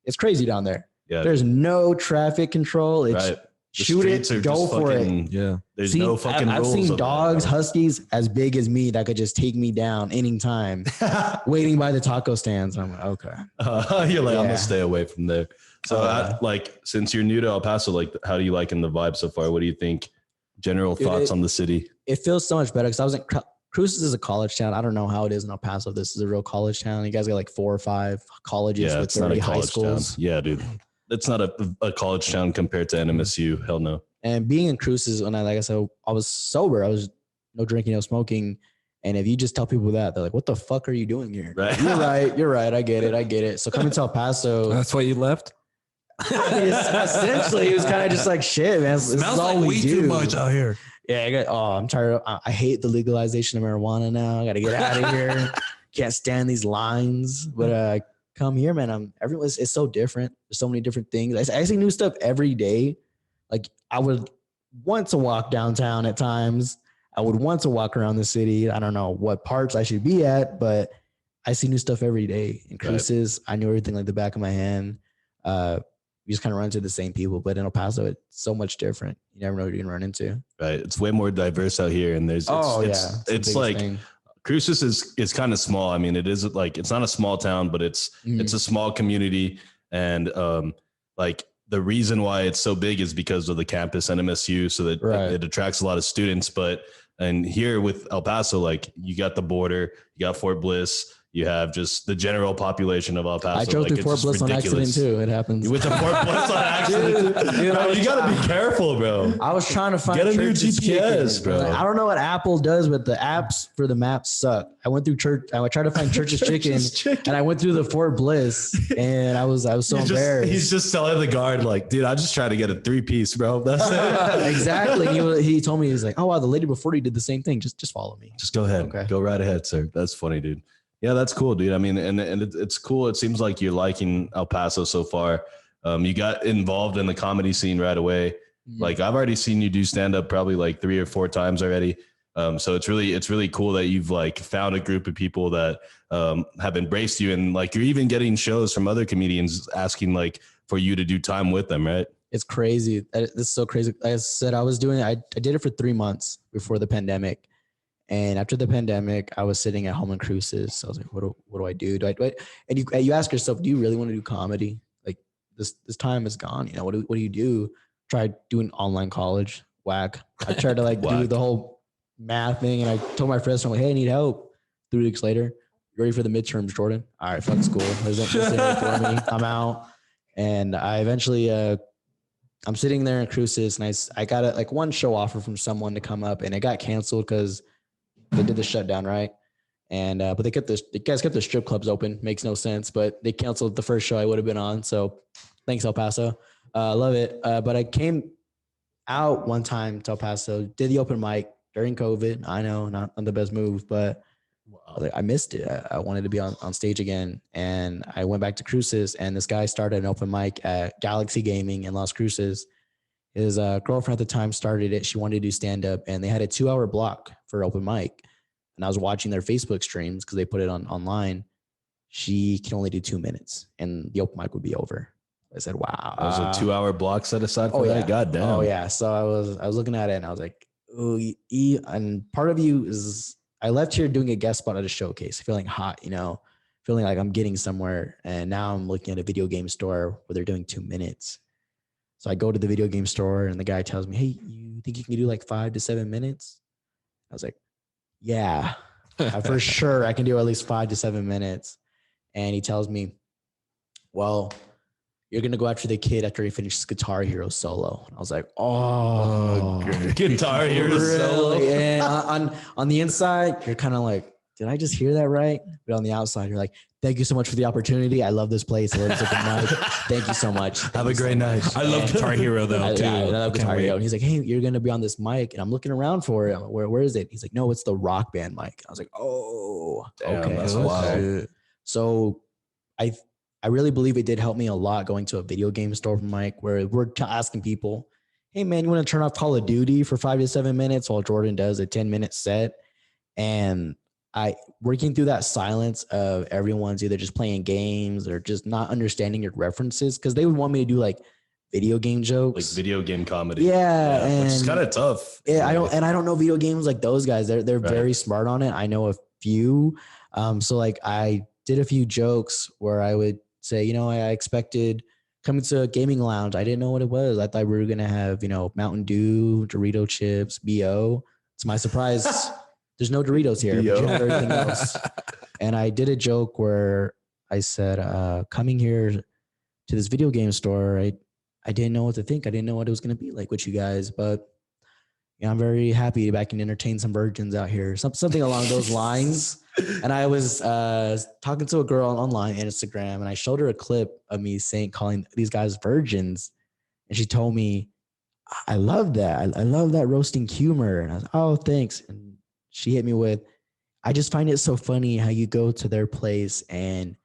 it's crazy down there. Yeah. There's no traffic control. It's right. shoot it, go for it. Yeah. There's no fucking I've rules. seen of dogs, that. huskies as big as me that could just take me down anytime, waiting by the taco stands. And I'm like, okay. You're like, I'm Yeah. gonna stay away from there. So, like, since you're new to El Paso, like, how do you liking the vibe so far? What do you think? General thoughts on the city? It feels so much better because I was in Cruces is a college town. I don't know how it is in El Paso. This is a real college town. You guys got like 4 or 5 colleges Yeah, with it's not a 30 high college town. schools. Yeah, dude. It's not a college town compared to NMSU. Hell no. And being in Cruces, when like I said, I was sober. I was no drinking, no smoking. And if you just tell people that, they're like, what the fuck are you doing here? Right. You're right. I get it. So coming to El Paso. That's why you left? Essentially, it was kind of just like shit, man. This is all we do. out here. Yeah, I'm tired. I hate the legalization of marijuana now. I got to get out of here. Can't stand these lines. But come here, man. It's so different. There's so many different things. I see new stuff every day. Like I would want to walk downtown at times. I would want to walk around the city. I don't know what parts I should be at, but I see new stuff every day. In Cruces, I knew everything like the back of my hand. You just kind of run into the same people, but in El Paso, it's so much different. You never know who you're gonna run into. Right. It's way more diverse out here. And there's, it's like, thing. Cruces is kind of small. I mean, it is like, it's not a small town, but it's a small community. And like the reason why it's so big is because of the campus NMSU. So that it attracts a lot of students. And here with El Paso, like you got the border, you got Fort Bliss, you have just the general population of El Paso. I drove through Fort Bliss on accident too. It happens. You went to Fort Bliss on accident? Dude, you got to be careful, bro. I was trying to find Get a new Church's GPS, Chicken. bro. Like, I don't know what Apple does, but the apps for the maps suck. I went through church. I tried to find Church's Chicken, and I went through the Fort Bliss, and I was so embarrassed. He's just telling the guard, like, dude, I just tried to get a 3-piece, bro. That's it. Exactly. He told me, he's like, oh wow, the lady before you did the same thing. Just follow me. Just go ahead. Okay. Go right ahead, sir. That's funny, dude. Yeah, that's cool, dude. I mean, and it's cool. It seems like you're liking El Paso so far. You got involved in the comedy scene right away. Like I've already seen you do stand up probably like 3 or 4 times already. So it's really cool that you've like found a group of people that have embraced you, and like you're even getting shows from other comedians asking like for you to do time with them, right? It's crazy. This is so crazy. Like I said, I did it for 3 months before the pandemic. And after the pandemic, I was sitting at home in Cruces. So I was like, what do I do? And you ask yourself, do you really want to do comedy? Like this time is gone. You know, what do you do? Tried doing online college. Whack. I tried to do the whole math thing. And I told my friends, I'm like, hey, I need help. 3 weeks later, you ready for the midterms, Jordan? All right, fuck school. There's it for me. I'm out. And I eventually, I'm sitting there in Cruces, and I got like one show offer from someone to come up, and it got canceled because they did the shutdown, right? And but the guys kept the strip clubs open. Makes no sense, but they canceled the first show I would have been on. So thanks, El Paso. Love it. But I came out one time to El Paso, did the open mic during COVID. I know, not the best move, but I missed it. I wanted to be on stage again. And I went back to Cruces, and this guy started an open mic at Galaxy Gaming in Las Cruces. His girlfriend at the time started it. She wanted to do stand-up, and they had a 2-hour block for open mic. And I was watching their Facebook streams because they put it online. She can only do 2 minutes, and the open mic would be over. I said, wow. That was a 2-hour block set aside for that? Yeah. God damn. Oh, yeah. So I was looking at it, and I was like, oh, and part of you is I left here doing a guest spot at a showcase, feeling hot, feeling like I'm getting somewhere. And now I'm looking at a video game store where they're doing 2 minutes. So I go to the video game store, and the guy tells me, hey, you think you can do like 5 to 7 minutes? I was like, yeah, for sure. I can do at least 5 to 7 minutes. And he tells me, well, you're going to go after the kid after he finishes Guitar Hero solo. And I was like, oh, Guitar Hero really? solo. And on the inside, you're kind of like, did I just hear that right? But on the outside, you're like, thank you so much for the opportunity. I love this place. I love this open mic. Thank you so much. Have a great night. I love Guitar Hero though too. I love Guitar Hero. And he's like, hey, you're going to be on this mic. And I'm looking around for it. Where is it? He's like, no, it's the Rock Band mic. I was like, oh, damn, okay. that's wild. So I really believe it did help me a lot going to a video game store mic where we're asking people, hey man, you want to turn off Call of Duty for 5 to 7 minutes while Jordan does a 10-minute set? And working through that silence of everyone's either just playing games or just not understanding your references, because they would want me to do like video game jokes, like video game comedy. Yeah, and which is kind of tough. Yeah, I don't know video games like those guys. They're right. Very smart on it. I know a few. So like I did a few jokes where I would say, I expected coming to a gaming lounge. I didn't know what it was. I thought we were gonna have, Mountain Dew, Dorito chips, BO. To my surprise, there's no Doritos here, but you have everything else. And I did a joke where I said, coming here to this video game store, I didn't know what to think. I didn't know what it was going to be like with you guys, but I'm very happy that I can entertain some virgins out here. Something along those lines. And I was talking to a girl online on Instagram, and I showed her a clip of me calling these guys virgins. And she told me, I love that. I love that roasting humor. And I was like, oh, thanks. And she hit me with, I just find it so funny how you go to their place and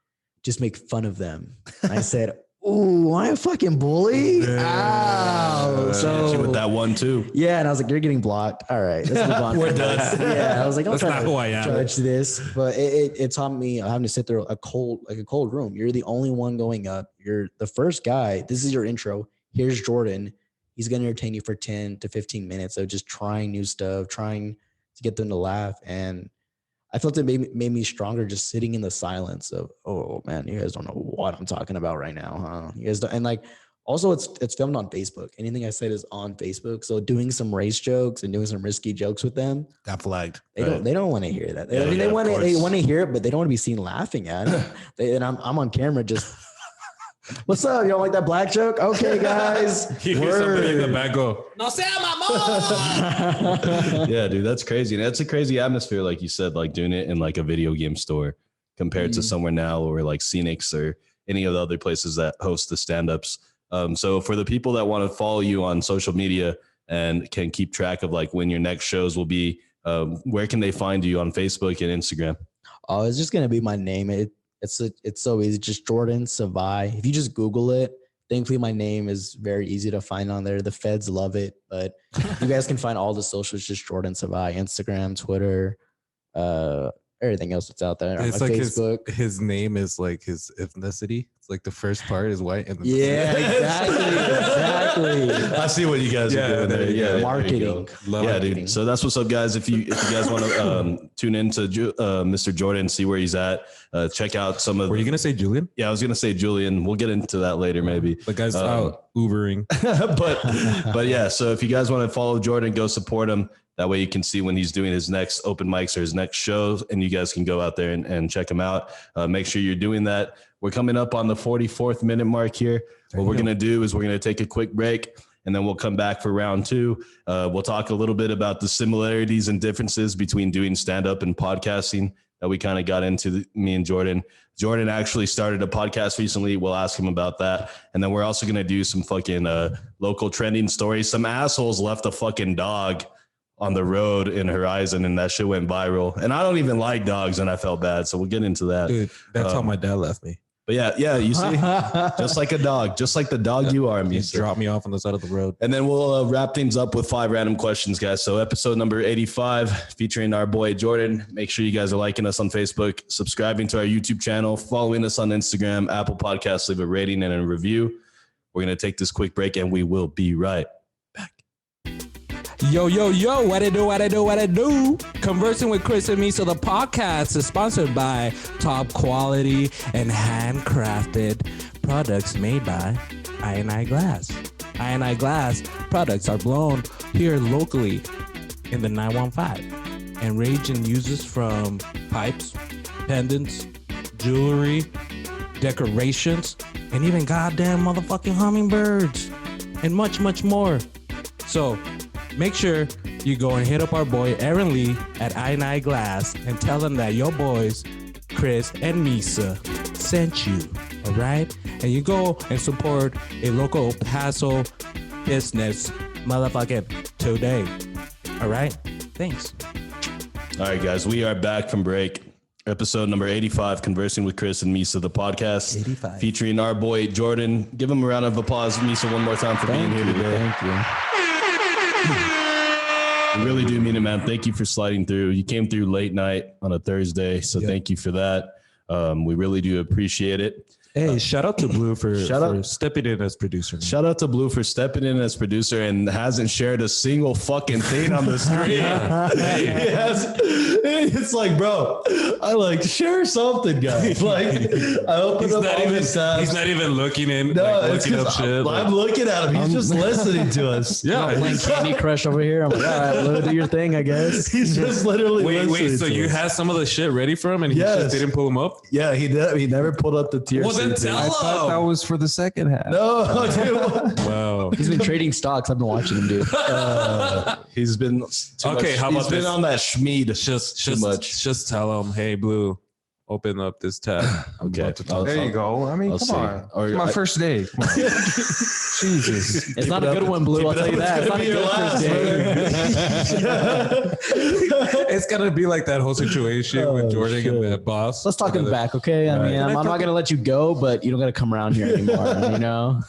just make fun of them. And I said, oh, I'm a fucking bully. Ow. So with that one too. Yeah. And I was like, you're getting blocked. All right, let's move on. We're done. Yeah. I was like, don't That's try not who I am. judge this. But it taught me having to sit there a cold room. You're the only one going up. You're the first guy. This is your intro. Here's Jordan. He's going to entertain you for 10 to 15 minutes of just trying new stuff, trying to get them to laugh. And I felt it made me stronger just sitting in the silence of, oh man, you guys don't know what I'm talking about right now, huh? You guys don't, and like, also it's filmed on Facebook. Anything I said is on Facebook. So doing some race jokes and doing some risky jokes with them, got flagged. They don't want to hear that. They want to hear it, but they don't want to be seen laughing at it. And I'm on camera just, what's up? You don't like that black joke? Okay, guys. You hear somebody in the back go, no sea mamón. Yeah, dude, that's crazy. And that's a crazy atmosphere, like you said, like doing it in like a video game store compared to somewhere now or like Scenics or any of the other places that host the stand-ups. So for the people that want to follow you on social media and can keep track of like when your next shows will be, where can they find you on Facebook and Instagram? Oh, it's just going to be my name. It's so easy. Just Jordan Savai. If you just Google it, thankfully my name is very easy to find on there. The feds love it, but you guys can find all the socials, just Jordan Savai, Instagram, Twitter, everything else that's out there. It's on like Facebook. His name is like his ethnicity. It's like the first part is white. And Yeah, exactly. I see what you guys are doing there. Yeah, marketing. Yeah, dude. So that's what's up, guys. If you guys want to tune in to Mr. Jordan, see where he's at, check out some of. Were you gonna say Julian? Yeah, I was gonna say Julian. We'll get into that later, maybe. The guy's out Ubering. but yeah. So if you guys want to follow Jordan, go support him. That way you can see when he's doing his next open mics or his next shows, and you guys can go out there and check him out. Make sure you're doing that. We're coming up on the 44th minute mark here. What we're going to do is we're going to take a quick break, and then we'll come back for round two. We'll talk a little bit about the similarities and differences between doing stand-up and podcasting that we kind of got into, me and Jordan. Jordan actually started a podcast recently. We'll ask him about that. And then we're also going to do some fucking local trending stories. Some assholes left a fucking dog on the road in Horizon, and that shit went viral. And I don't even like dogs, and I felt bad. So we'll get into that. Dude, that's how my dad left me. But yeah, you see, just like a dog, just like the dog you are, He Misa. dropped me off on the side of the road. And then we'll wrap things up with 5 random questions, guys. So episode number 85, featuring our boy Jordan. Make sure you guys are liking us on Facebook, subscribing to our YouTube channel, following us on Instagram, Apple Podcasts, leave a rating and a review. We're going to take this quick break, and we will be right back. Yo, what it do? Conversing with Chris and Misa, the podcast is sponsored by top quality and handcrafted products made by I&I Glass. I&I Glass products are blown here locally in the 915 and range in uses from pipes, pendants, jewelry, decorations, and even goddamn motherfucking hummingbirds, and much, much more. So, make sure you go and hit up our boy Aaron Lee at I&I Glass and tell them that your boys, Chris and Misa, sent you, all right? And you go and support a local Paso business motherfucking today, all right? Thanks. All right, guys, we are back from break. Episode number 85, Conversing with Chris and Misa, the podcast, 85. featuring our boy Jordan. Give him a round of applause, Misa, one more time for being here today. Thank you. We really do mean it, man. Thank you for sliding through. You came through late night on a Thursday, so Thank you for that. We really do appreciate it. Hey, shout out to Blue for stepping in as producer. Shout out to Blue for stepping in as producer and hasn't shared a single fucking thing on the screen. Yes. It's like, bro, I like share something, guys. Like, I open up all these tabs. He's not even looking in, No, like, it's looking up 'cause shit. I'm looking at him. He's just listening to us. Yeah. Playing Candy Crush over here. I'm like, all right, Lou, do your thing, I guess. He's just literally Wait, listening so to you us. had some of the shit ready for him and he Yes. just didn't pull him up? Yeah, he did. He never pulled up the tier. Well, then tell I thought that was for the second half. No, dude. Wow. He's been trading stocks. I've been watching him, dude. He's been Okay, how about he's been this? on that schmeed too much. Just tell him, hey, Blue, open up this tab. I'm Okay. about to talk. There you go. I mean, I'll come see. on. Or It's my I- first day. Come on. Jesus. It's not a good one, Blue. I'll tell you that. It's not a good first day. It's gonna be like that whole situation with Jordan shit. and that boss. Let's talk him back, okay? I mean, I'm not going to let you go, but you don't got to come around here anymore, you know?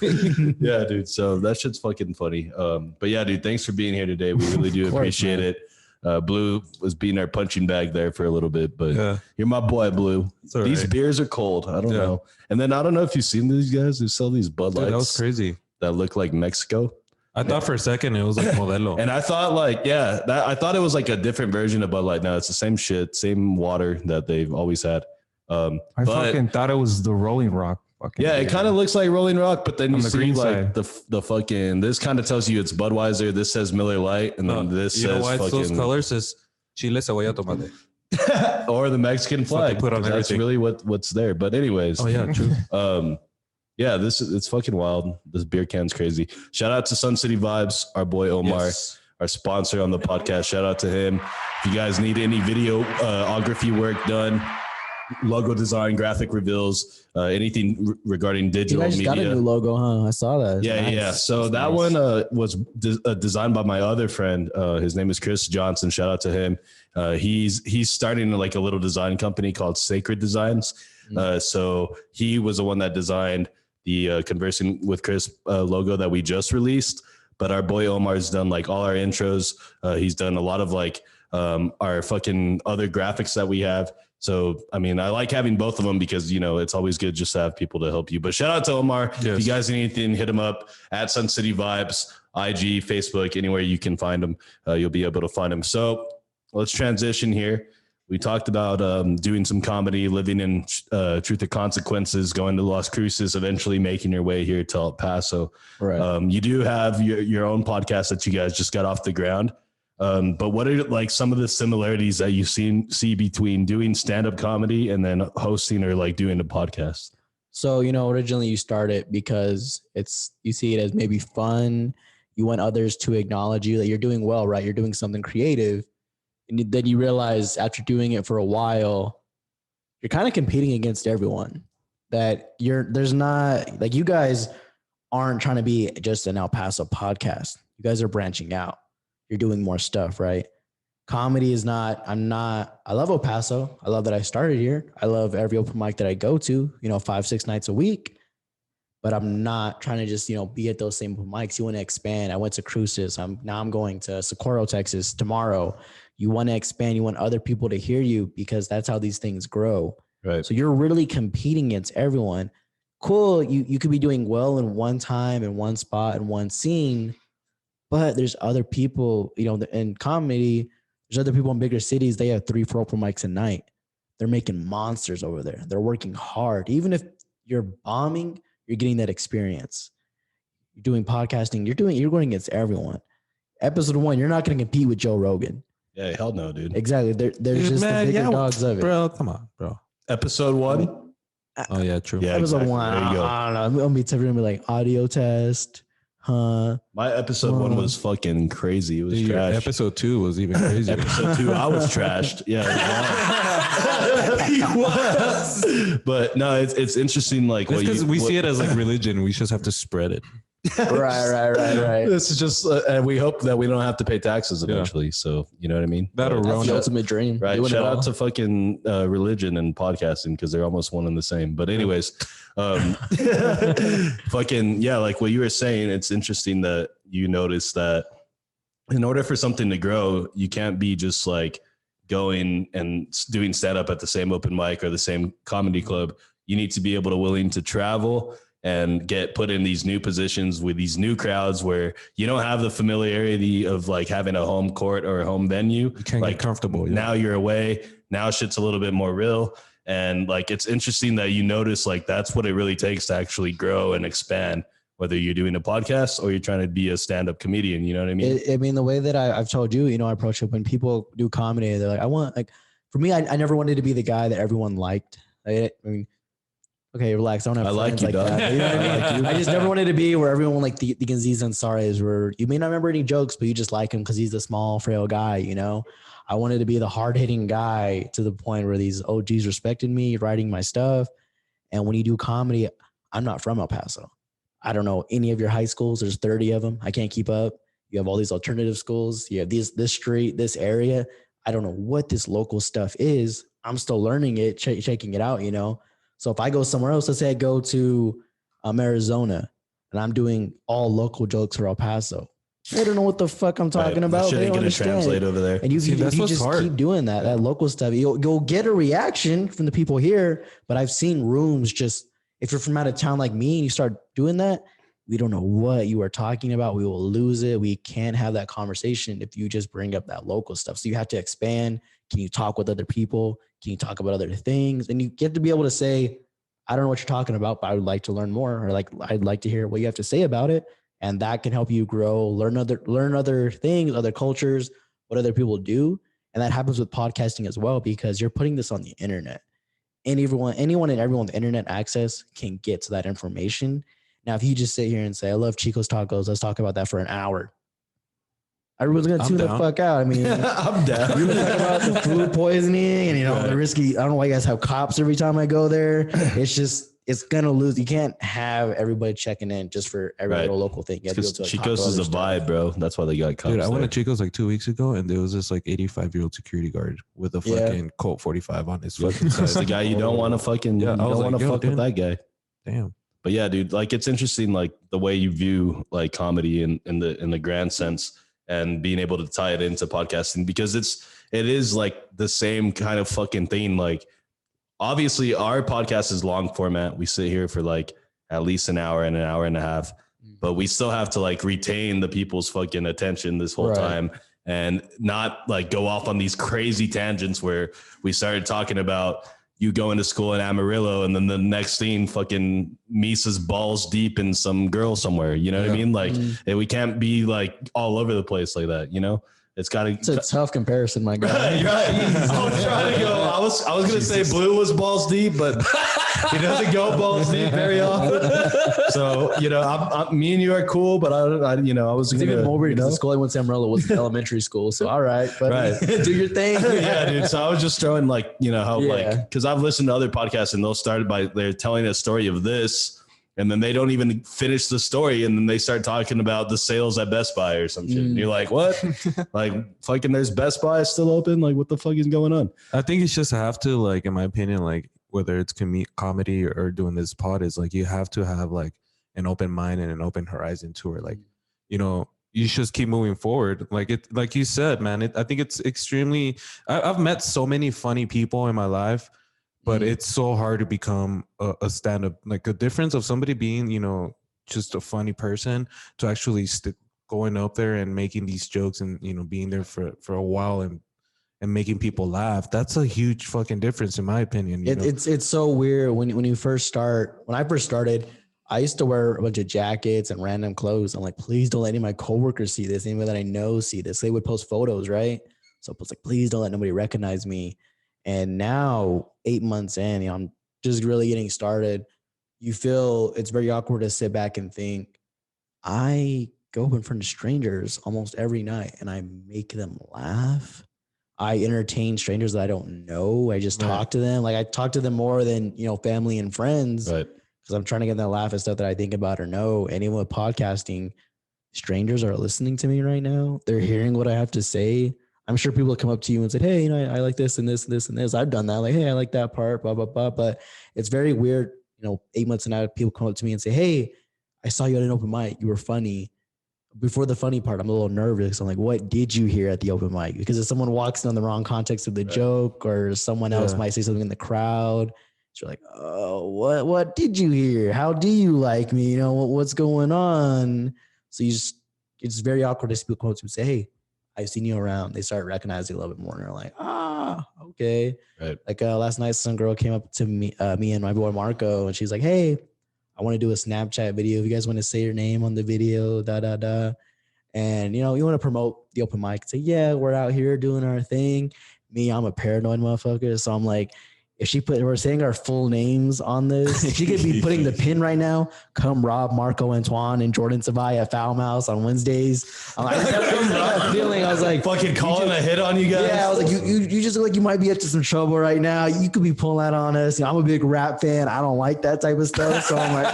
Yeah, dude. So that shit's fucking funny. But yeah, dude, thanks for being here today. We really do course, appreciate man. it. Blue was being our punching bag there for a little bit, but Yeah. you're my boy, Blue. all These right. beers are cold. I don't Yeah. know. And then I don't know if you've seen these guys who sell these Bud Dude, that was Lights crazy. that look like Mexico. I thought for a second it was like Modelo. And I thought I thought it was like a different version of Bud Light. No, it's the same shit, same water that they've always had. I But- fucking thought it was the Rolling Rock. Fucking Yeah, it kind of looks like Rolling Rock, but then On you the see green like the fucking, this kind of tells you it's Budweiser. This says Miller Lite, and then this you know says why it's those fucking, colors? Is Chile, cebolla, tomate. or the Mexican what flag. they put on 'cause that's everything. really what's there. But anyways, Oh yeah, true. yeah, it's fucking wild. This beer can's crazy. Shout out to Sun City Vibes, our boy Omar, Yes. our sponsor on the podcast. Shout out to him. If you guys need any videography work done, logo design, graphic reveals, anything regarding You digital guys just media. got a new logo, huh? I saw that. Yeah, Nice. yeah. So That's that nice. one was designed by my other friend. His name is Chris Johnson. Shout out to him. He's starting like a little design company called Sacred Designs. So he was the one that designed the Conversing with Chris logo that we just released. But our boy Omar's done like all our intros. He's done a lot of like our fucking other graphics that we have. So, I mean, I like having both of them because, you know, it's always good just to have people to help you. But shout out to Omar. Yes. If you guys need anything, hit him up at Sun City Vibes, IG, Facebook, anywhere you can find him. You'll be able to find him. So let's transition here. We talked about doing some comedy, living in Truth or Consequences, going to Las Cruces, eventually making your way here to El Paso. Right. You do have your own podcast that you guys just got off the ground. But what are like some of the similarities that you see between doing stand-up comedy and then hosting or like doing a podcast? So, originally you started because you see it as maybe fun. You want others to acknowledge you that you're doing well, right? You're doing something creative. And then you realize after doing it for a while, you're kind of competing against everyone. That there's not like you guys aren't trying to be just an El Paso podcast. You guys are branching out. You're doing more stuff, right? Comedy is not, I love El Paso. I love that I started here. I love every open mic that I go to, 5-6 nights a week, but I'm not trying to just, be at those same open mics. You want to expand. I went to Cruces. Now I'm going to Socorro, Texas tomorrow. You want to expand. You want other people to hear you because that's how these things grow. Right. So you're really competing against everyone. Cool. You could be doing well in one time, in one spot, in one scene, but there's other people, in comedy, there's other people in bigger cities. They have 3-4 open mics a night. They're making monsters over there. They're working hard. Even if you're bombing, you're getting that experience. You're doing podcasting. You're going against everyone. Episode 1, you're not going to compete with Joe Rogan. Yeah, hell no, dude. Exactly. There's just the bigger dogs of it. Bro, come on, bro. Episode 1. Oh yeah, true. Yeah, Episode exactly. 1. There you go. I don't know. I'm gonna be telling me like audio test. Huh? My episode 1 was fucking crazy. It was Dude, your trash. episode 2 was even crazier. Episode 2, I was trashed. Yeah, he was. But no, it's interesting. Like, because we see it as like religion. We just have to spread it. Right. This is just, and we hope that we don't have to pay taxes eventually. So you know what I mean? That'll But- run That's the it. ultimate dream. Right. Doing it Shout all. out to fucking religion and podcasting because they're almost one and the same. But anyways, fucking yeah, like what you were saying, it's interesting that you notice that in order for something to grow, you can't be just like going and doing stand up at the same open mic or the same comedy club. You need to be able to willing to travel and get put in these new positions with these new crowds where you don't have the familiarity of like having a home court or a home venue. You can't like get comfortable. Yeah. Now you're away. Now shit's a little bit more real. And like, it's interesting that you notice like that's what it really takes to actually grow and expand, whether you're doing a podcast or you're trying to be a stand-up comedian. You know what I mean? The way that I've told you, I approach it when people do comedy, they're like, for me, I never wanted to be the guy that everyone liked. Okay, relax. I don't have I friends like you, dog. that. You know what I mean? I just never wanted to be where everyone like the Aziz Ansari is, where you may not remember any jokes, but you just like him because he's a small, frail guy. I wanted to be the hard-hitting guy to the point where these OGs respected me, writing my stuff. And when you do comedy, I'm not from El Paso. I don't know any of your high schools. There's 30 of them. I can't keep up. You have all these alternative schools. You have this street, this area. I don't know what this local stuff is. I'm still learning it, checking it out, So if I go somewhere else, let's say I go to Arizona and I'm doing all local jokes for El Paso. They don't know what the fuck I'm talking about. Shit They ain't don't gonna understand. translate over there. And you just keep doing that local stuff. You'll get a reaction from the people here, but I've seen rooms just, if you're from out of town like me and you start doing that, we don't know what you are talking about. We will lose it. We can't have that conversation if you just bring up that local stuff. So you have to expand. Can you talk with other people? Can you talk about other things? And you get to be able to say, I don't know what you're talking about, but I would like to learn more, or like, I'd like to hear what you have to say about it. And that can help you grow, learn other things, other cultures, what other people do. And that happens with podcasting as well, because you're putting this on the internet. And anyone and everyone with internet access can get to that information. Now, if you just sit here and say, I love Chico's tacos, let's talk about that for an hour. Everyone's going to tune the fuck out. I mean, I'm down. you talk about the food poisoning and, the risky, I don't know why you guys have cops every time I go there. It's going to lose. You can't have everybody checking in just for every little local thing. Because Chico's is a vibe, bro. That's why they got cops. Dude, I went there. to Chico's like 2 weeks ago, and there was this like 85-year-old security guard with a fucking Colt 45 on his fucking That's side. the guy you don't want to fucking. Yeah, you I was don't like, want to yo, fuck dude. with that guy. Damn. But yeah, dude, like it's interesting, like the way you view like comedy in the grand sense, and being able to tie it into podcasting, because it is like the same kind of fucking thing. Like obviously our podcast is long format. We sit here for like at least an hour and a half, but we still have to like retain the people's fucking attention this whole time and not like go off on these crazy tangents where we started talking about you going to school in Amarillo, and then the next thing fucking Misa's balls deep in some girl somewhere. You know what I mean? Like we can't be like all over the place like that, It's got to. It's a tough comparison, my guy. Right. I was trying to go. I was gonna say Blue was balls deep, but he doesn't go balls deep very often. So me and you are cool, but I was It's even more weird because the school I went to Amarillo was elementary school. So all right, but Right. do your thing. Yeah, dude. So I was just throwing because I've listened to other podcasts and they'll start by they're telling a story of this. And then they don't even finish the story. And then they start talking about the sales at Best Buy or some shit. And you're like, what? Like, fucking there's Best Buy still open? Like, what the fuck is going on? I think it's just have to, like, in my opinion, like, whether it's comedy or doing this pod, is like you have to have like an open mind and an open horizon to it. Like, you just keep moving forward. Like you said, man, I think it's extremely, I've met so many funny people in my life. But it's so hard to become a stand-up. Like the difference of somebody being, just a funny person to actually going up there and making these jokes and, being there for a while and making people laugh. That's a huge fucking difference in my opinion. It's so weird when you first start. When I first started, I used to wear a bunch of jackets and random clothes. I'm like, please don't let any of my coworkers see this. Anybody that I know see this. They would post photos, right? So I was like, please don't let nobody recognize me. And now 8 months in, I'm just really getting started. You feel it's very awkward to sit back and think, I go in front of strangers almost every night and I make them laugh. I entertain strangers that I don't know. I just talk to them. Like I talk to them more than, family and friends. Right. Because I'm trying to get them to laugh at stuff that I think about or know. And even with podcasting, strangers are listening to me right now. They're hearing what I have to say. I'm sure people will come up to you and say, hey, I like this and this and this and this. I've done that. Like, hey, I like that part, blah, blah, blah. But it's very weird. 8 months and out, people come up to me and say, hey, I saw you at an open mic. You were funny. Before the funny part, I'm a little nervous. I'm like, what did you hear at the open mic? Because if someone walks in on the wrong context of the joke or someone else might say something in the crowd, you're like, oh, what did you hear? How do you like me? What's going on? So it's very awkward to people come up to me and say, hey, I've seen you around. They start recognizing a little bit more, and they're like, okay. Right. Like last night, some girl came up to me and my boy Marco, and she's like, hey, I want to do a Snapchat video. If you guys want to say your name on the video, and you want to promote the open mic, say, yeah, we're out here doing our thing. Me, I'm a paranoid motherfucker, so I'm like, if we're saying our full names on this, she could be putting the pin right now. Come rob Marco Antoine and Jordan Savai at Foul Mouse on Wednesdays. I'm like, that feeling. I was like, fucking calling a hit on you guys. Yeah, I was like, you just look like you might be up to some trouble right now. You could be pulling that on us. I'm a big rap fan. I don't like that type of stuff. So I'm like,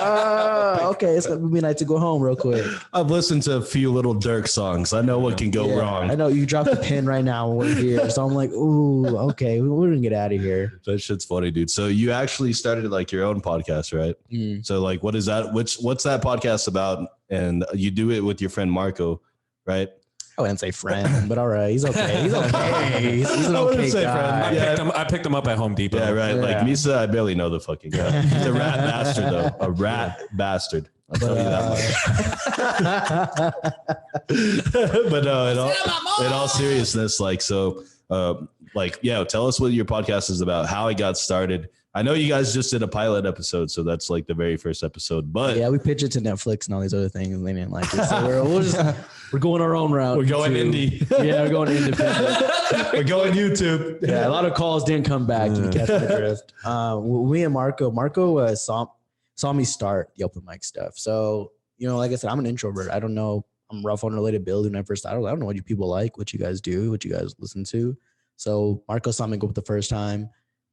okay, it's gonna be nice to go home real quick. I've listened to a few little Dirk songs. I know what can go wrong. I know you dropped the pin right now when we're here. So I'm like, ooh, okay, we're gonna get out of here. That shit's funny, dude. So you actually started like your own podcast, right? So like, what is that? What's that podcast about? And you do it with your friend Marco, right? I wouldn't say friend, but all right, he's okay. He's okay. He's an okay guy. Friend. I picked him up at Home Depot. Yeah, right. Yeah. Like Misa, I barely know the fucking guy. He's a rat bastard, though. A rat bastard. I'll tell you that much. But no, in all seriousness, like, so, tell us what your podcast is about, how it got started. I know you guys just did a pilot episode, so that's like the very first episode. But yeah, we pitched it to Netflix and all these other things, and they didn't like it. So we're going our own route. We're going indie. Yeah, we're going independent. We're going YouTube. Yeah, a lot of calls didn't come back. You catch the drift. We and Marco saw me start the open mic stuff. So like I said, I'm an introvert. I don't know. I'm rough on related building. When I first started, I don't know what you people like, what you guys do, what you guys listen to. So Marco saw me go up the first time,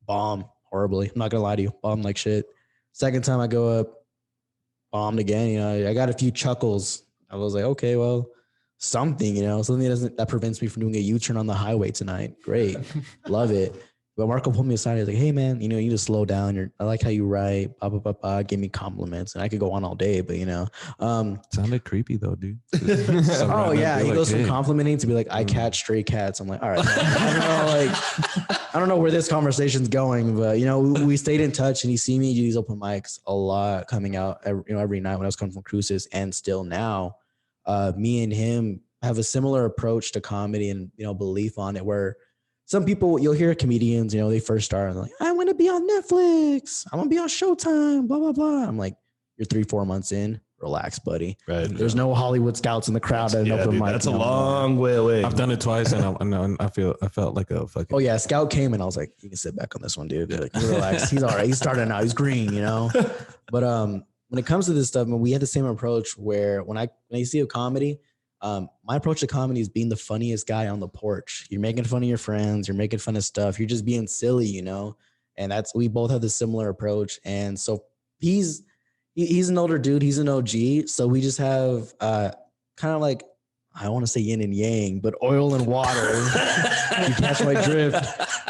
bomb horribly. I'm not gonna lie to you, bombed like shit. Second time I go up, bombed again. I got a few chuckles. I was like, okay, well, something that prevents me from doing a U-turn on the highway tonight. Great, love it. But Marco pulled me aside. He's like, hey man, you need to slow down. I like how you write. Blah blah blah blah. Give me compliments, and I could go on all day. But sounded creepy though, dude. Oh yeah, he goes from complimenting to be like, I catch stray cats. I'm like, all right, I don't know where this conversation's going, but we stayed in touch, and he see me do these open mics a lot coming out every night when I was coming from Cruces, and still now, me and him have a similar approach to comedy and belief on it, where some people, you'll hear comedians, they first start and they're like, I want to be on Netflix. I want to be on Showtime, blah, blah, blah. I'm like, you're 3-4 months in. relax, buddy. Right. There's no Hollywood scouts in the crowd at an open dude, mic. that's a no more. long way away. I've done it twice, and I felt like a fucking. Oh yeah, scout came and I was like, you can sit back on this one, dude. Like, relax. He's all right. He's starting out. He's green, you know. But when it comes to this stuff, man, we had the same approach where when I see a comedy, my approach to comedy is being the funniest guy on the porch. You're making fun of your friends. You're making fun of stuff. You're just being silly, you know. And we both have the similar approach. And so he's an older dude. He's an OG. So we just have kind of like, I don't want to say yin and yang, but oil and water. You catch my drift.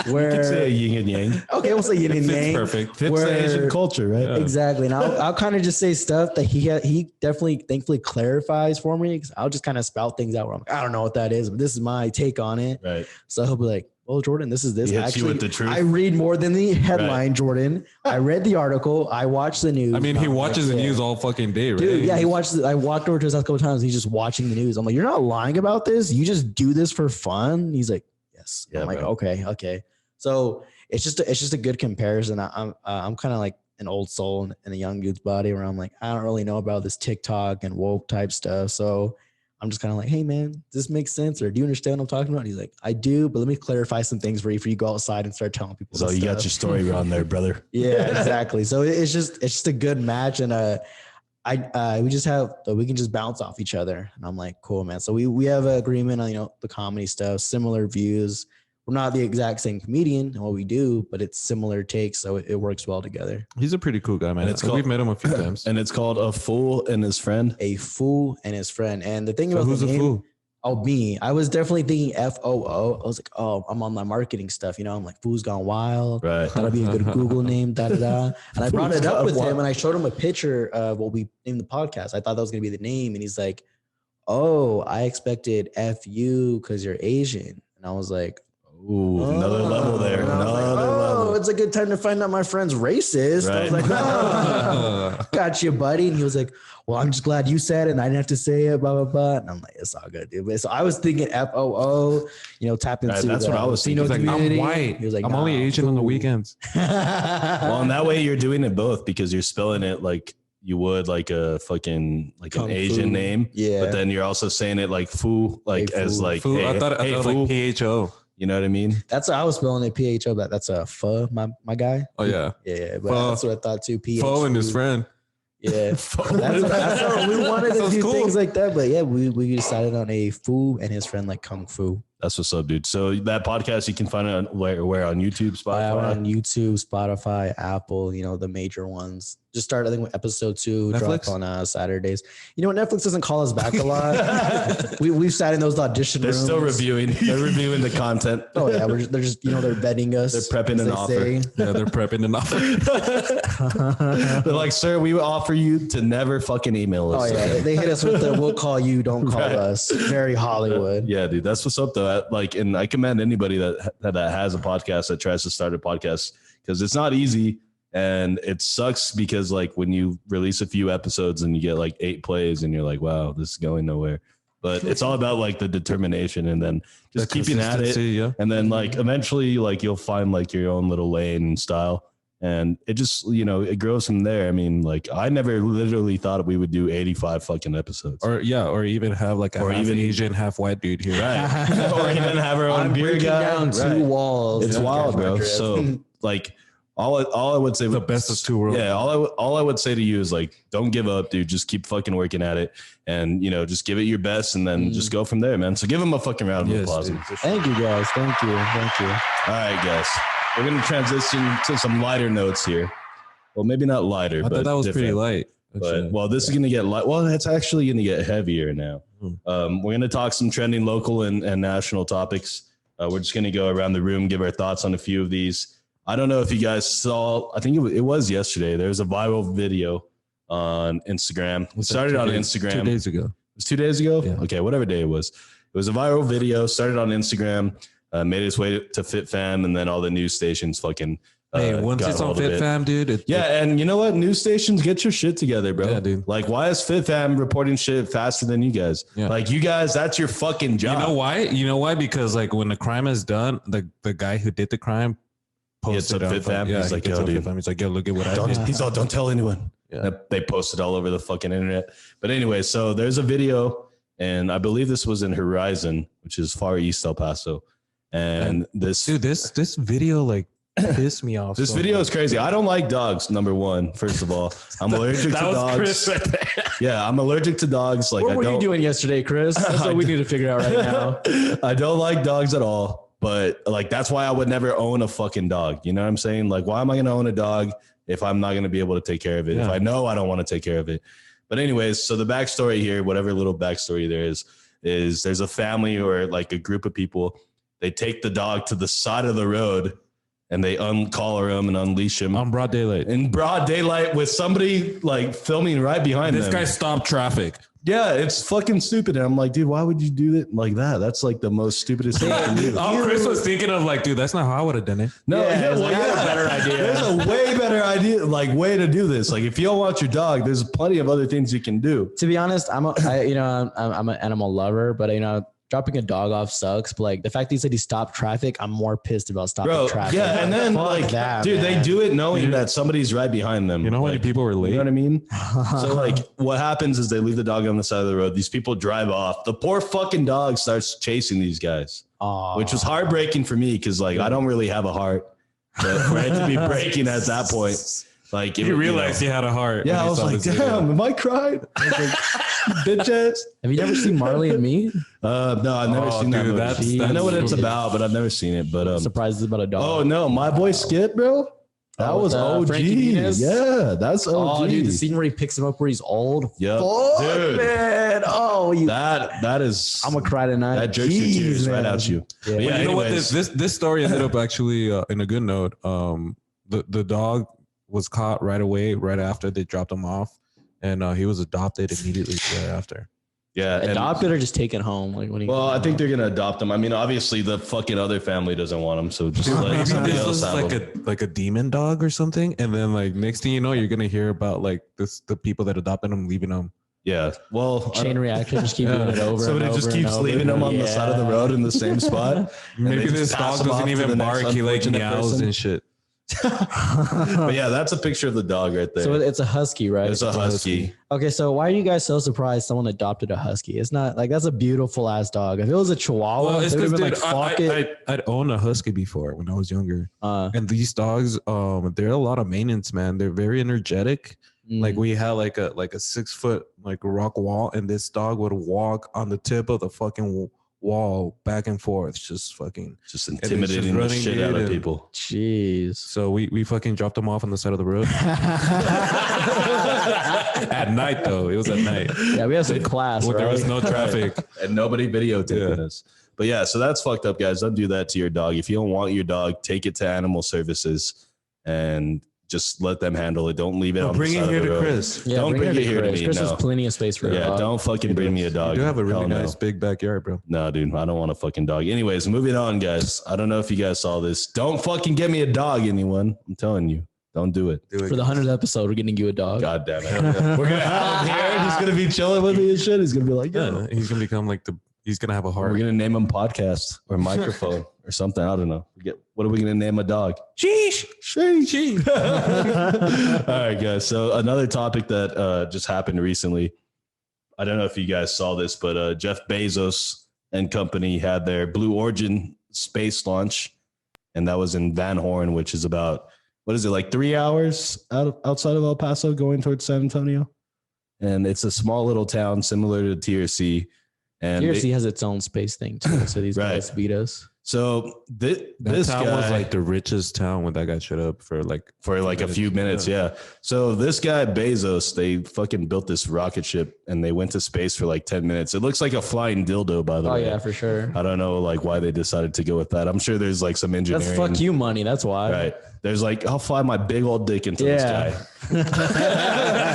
Where You could say yin and yang. okay, we'll say yin and yang. Perfect. Fits the Asian culture, right? Yeah. Exactly. And I'll kind of just say stuff that he definitely thankfully clarifies for me. Cause I'll just kind of spout things out where I'm like, I don't know what that is, but this is my take on it. Right. So he'll be like, well, Jordan, this is this. He hits you with the truth. I read more than the headline, Jordan. I read the article. I watched the news. I mean, he watches the Yeah. news all fucking day, right? Dude, yeah, I walked over to his house a couple times. He's just watching the news. I'm like, you're not lying about this. You just do this for fun. He's like, yes. Yeah, I'm like, bro. okay. So it's just a good comparison. I'm kind of like an old soul in a young dude's body where I'm like, I don't really know about this TikTok and woke type stuff. So I'm just kind of like, hey man, does this make sense? Or do you understand what I'm talking about? And he's like, I do, but let me clarify some things for you before you go outside and start telling people. So this you got stuff. your story on there, brother. Yeah, exactly. So it's just a good match, and we can just bounce off each other, and I'm like, cool, man. So we have an agreement on the comedy stuff, similar views. We're not the exact same comedian in what we do, but it's similar takes, so it works well together. He's a pretty cool guy, man. We've met him a few times. And it's called A Fool and His Friend. A fool and his friend, and the thing So about who's the a name, fool? oh me, I was definitely thinking FOO. I was like, oh, I'm on my marketing stuff, I'm like, Fool's Gone Wild. Right. That'll be a good Google name, da. And I brought it up with Wild. him and I showed him a picture of what we named the podcast. I thought that was going to be the name. And he's like, oh, I expected FU because you're Asian. And I was like, Ooh, another level there. and I was like, Another level. it's a good time to find out my friend's racist. I was like, got you, buddy. And he was like, well, I'm just glad you said it and I didn't have to say it, blah, blah, blah. And I'm like, it's all good, dude. So I was thinking FOO, tap into Right, that's what I was Latino thinking. He's like, I'm community. white. He was like, I'm only nah, Asian on the fool. weekends. Well, and that way you're doing it both because you're spelling it like you would like a fucking Kung an Asian fu. name. Yeah. But then you're also saying it like foo, like Hey, as fool. like, Fool. hey, I thought hey, it was fool. like PHO. You know what I mean? That's what I was spelling it, PHO, but that's a pho, my guy. Oh yeah, Yeah, but Pho. that's what I thought too. PH. Fo and his friend. Yeah. that's what we wanted to Sounds do cool. things like that. But yeah, we decided on a Fu and his friend like Kung Fu. That's what's up, dude. So that podcast you can find it on where on YouTube, We're on Spotify. YouTube, Spotify, Apple, the major ones. Just started, I think, with episode 2, Netflix? drop on Saturdays. Netflix doesn't call us back a lot. We've sat in those audition They're rooms. still reviewing. They're reviewing the content. Oh yeah, they're just they're vetting us. They're prepping as an they offer. say. Yeah, they're prepping an offer. They're like, sir, we offer you to never fucking email Oh us. yeah, they hit us with the "we'll call you, don't call us." Very Hollywood. Yeah, dude, that's what's up though. And I commend anybody that has a podcast that tries to start a podcast because it's not easy and it sucks because like when you release a few episodes and you get like 8 plays and you're like, wow, this is going nowhere. But it's all about like the determination and then just The keeping at it. consistency, yeah. And then like eventually like you'll find like your own little lane and style. And it just, it grows from there. I mean, like I never literally thought we would do 85 fucking episodes. Or even have like Or half even- Asian, half white dude here. Right. Or even have our own I'm beer breaking guy. down 2 Right. walls. It's Yeah, wild, catch my bro. drift. So like all I would say The best of 2 worlds. Yeah, all I would say to you is like don't give up, dude. Just keep fucking working at it and just give it your best and then just go from there, man. So give him a fucking round of Yes, applause. dude. Thank you guys. Thank you. All right, guys. We're gonna transition to some lighter notes here. Well, maybe not lighter, I but thought that was pretty different. light. But well, this is gonna get light. Well, it's actually gonna get heavier now. We're gonna talk some trending local and national topics. We're just gonna go around the room, give our thoughts on a few of these. I don't know if you guys saw. I think it was yesterday. There was a viral video on Instagram. It started on Instagram 2 days ago. It was 2 days ago. Yeah. Okay, whatever day it was. It was a viral video. Started on Instagram. Made its way to FitFam, and then all the news stations fucking. Hey, once got it's on hold of it. FitFam, dude. Yeah, and you know what? News stations, get your shit together, bro. Yeah, dude. Like, why is FitFam reporting shit faster than you guys? Yeah. Like, you guys, that's your fucking job. You know why? Because like when the crime is done, the guy who did the crime He hits posted up on FitFam. Yeah, He's like, gets yo, on dude. FitFam. He's like, yo, look at what I did. Don't tell anyone. Yeah. that they posted all over the fucking internet. But anyway, so there's a video, and I believe this was in Horizon, which is far east El Paso. And this video like pissed me off. this so video much. is crazy. I don't like dogs. Number one, first of all, I'm allergic to dogs. Chris right there. Yeah, I'm allergic to dogs. Like, What were you doing yesterday, Chris? That's what we need to figure out right now. I don't like dogs at all, but like that's why I would never own a fucking dog. You know what I'm saying? Like, why am I going to own a dog if I'm not going to be able to take care of it? If I know I don't want to take care of it. But anyways, so the backstory here, whatever little backstory there is there's a family or like a group of people. They take the dog to the side of the road and they uncollar him and unleash him On broad daylight. in broad daylight with somebody like filming right behind This them. guy stopped traffic. Yeah, it's fucking stupid. And I'm like, dude, why would you do it like that? That's like the most stupidest thing you can do. Oh, Chris was thinking of like, dude, that's not how I would have done it. No, Yeah, I have a better idea. There's a way better idea, like way to do this. Like if you don't want your dog, there's plenty of other things you can do. To be honest, I'm an animal lover, but dropping a dog off sucks. But like the fact that he said he stopped traffic, I'm more pissed about stopping Bro, traffic. yeah, and then Fuck like, that, dude, man. they do it knowing that somebody's right behind them. You know how many Like, people were late? You know what I mean? So like what happens is they leave the dog on the side of the road. These people drive off. The poor fucking dog starts chasing these guys, which was heartbreaking for me because like I don't really have a heart. But for it to be breaking at that point, like You realized he had a heart. yeah, when I you was saw like, this video. damn, am I crying? I was like, bitch ass. Have you never seen Marley and Me? No, I've never Oh, seen that dude, movie. that's I know what it's Jesus. about, but I've never seen it. But Surprised it's about a dog. oh no, my boy Skip, bro. That Oh, was with, OG. Frankie Muniz? Yeah, that's OG. Oh, dude, the scene where he picks him up where he's old. Yep. Fuck, Dude. man. Oh, that is I'm gonna cry tonight. that jerks your Jeez, tears right man. out you. Yeah. But Yeah, you know what? anyways. This story ended up actually in a good note. The dog was caught right away, right after they dropped him off, and he was adopted immediately right after. Yeah. and- Adopted or just taken home? Like when he well, I think they're gonna adopt him. I mean, obviously the fucking other family doesn't want him, so just let Maybe somebody this else was have like him. a demon dog or something, and then like next thing you know, you're gonna hear about like the people that adopted him leaving him. Yeah. Well, I chain don't- reaction, just keep doing it over. somebody and just over keeps and over. leaving him on the side of the road in the same spot. and they Maybe just this pass dog him off doesn't to the even next bark. He like unfortunate meows person. and shit. But yeah, that's a picture of the dog right there. So it's a husky, right? It's a husky. Okay, so why are you guys so surprised someone adopted a husky? It's not like that's a beautiful ass dog. If it was a Chihuahua, Well, it's they would because have been like, fuck it. I'd owned a husky before when I was younger, Uh, and these dogs, they're a lot of maintenance, man. They're very energetic. Like we had like a 6 foot like rock wall, and this dog would walk on the tip of the fucking wall back and forth, just fucking. Just it's intimidating the running, shit dude, out of and- people. jeez. So we fucking dropped him off on the side of the road at night though. It was at night Yeah, we have some class, when right? there was no traffic. And nobody videotaping Yeah. us. But yeah, so that's fucked up, guys. Don't do that to your dog. If you don't want your dog, take it to animal services and just let them handle it. Don't leave it on the Bring side it here of the to road. Chris. Yeah, Don't bring her it here to Chris. me, Chris no. has plenty of space for a Yeah, dog. don't fucking bring me a dog. You do have a really Hell no. nice big backyard, bro. No, dude, I don't want a fucking dog. Anyways, moving on, guys. I don't know if you guys saw this. Don't fucking get me a dog, anyone. I'm telling you. Don't do it. Do it. For the 100th episode, we're getting you a dog. God damn it. We're going to have him here. He's going to be chilling with me and shit. He's going to be like, yeah. Yeah, he's gonna become like he's gonna have a We're heart. going to name him podcast or microphone or something. I don't know. What are we going to name a dog? Sheesh. Sheesh. All right, guys. So another topic that just happened recently. I don't know if you guys saw this, but Jeff Bezos and company had their Blue Origin space launch, and that was in Van Horn, which is about, what is it, like 3 hours outside of El Paso going towards San Antonio? And it's a small little town similar to TRC. And TRC has its own space thing too, so these Right. guys beat us. so That this town guy was like the richest town when that got shut up for like a few minutes. Yeah. So this guy Bezos, they fucking built this rocket ship and they went to space for like 10 minutes. It looks like a flying dildo, by the Oh way. yeah, for sure. I don't know like why they decided to go with that. I'm sure there's like some engineering. That's fuck you money. That's why. Right. There's like, I'll fly my big old dick into Yeah. this guy.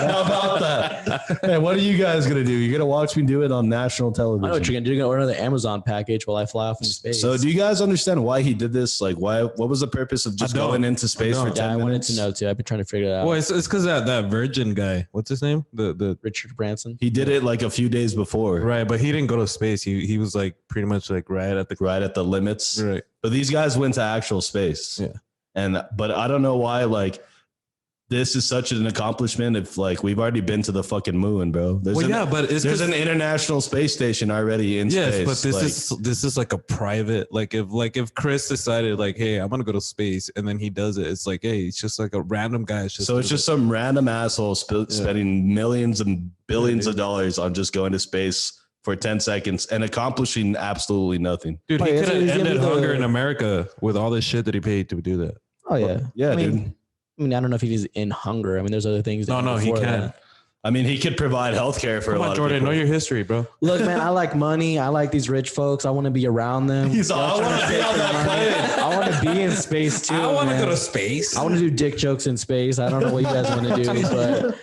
How about that? Hey, what are you guys going to do? You're going to watch me do it on national I television. know what you're gonna do. You're gonna order the Amazon package while I fly off into space. So do you guys understand why he did this? Like what was the purpose of just I don't. going into space I for don't. 10 yeah, I minutes? wanted to know too. I've been trying to figure it out. Well, it's because that Virgin guy. What's his name? The Richard Branson. He did it like a few days before. right, but he didn't go to space. He was like pretty much like right at the limits. right. But these guys went to actual space. Yeah. But I don't know why, like, this is such an accomplishment if like we've already been to the fucking moon, bro. There's an international space station already in space. But this is like a private, if Chris decided like, hey, I'm gonna go to space, and then he does it, it's like, hey, it's just like a random guy. It's just some random asshole spending millions and billions of dollars on just going to space for 10 seconds and accomplishing absolutely nothing. Dude, he could have ended hunger in America with all this shit that he paid to do that. Oh yeah, dude. I mean, I don't know if he's in hunger. I mean, there's other things. No, he can. That. I mean, he could provide healthcare for a lot Jordan, of people. know your history, bro. Look, man, I like money. I like these rich folks. I want to be around them. I want to be on that plane. I want to be in space too. I want to go to space. I want to do dick jokes in space. I don't know what you guys want to do, but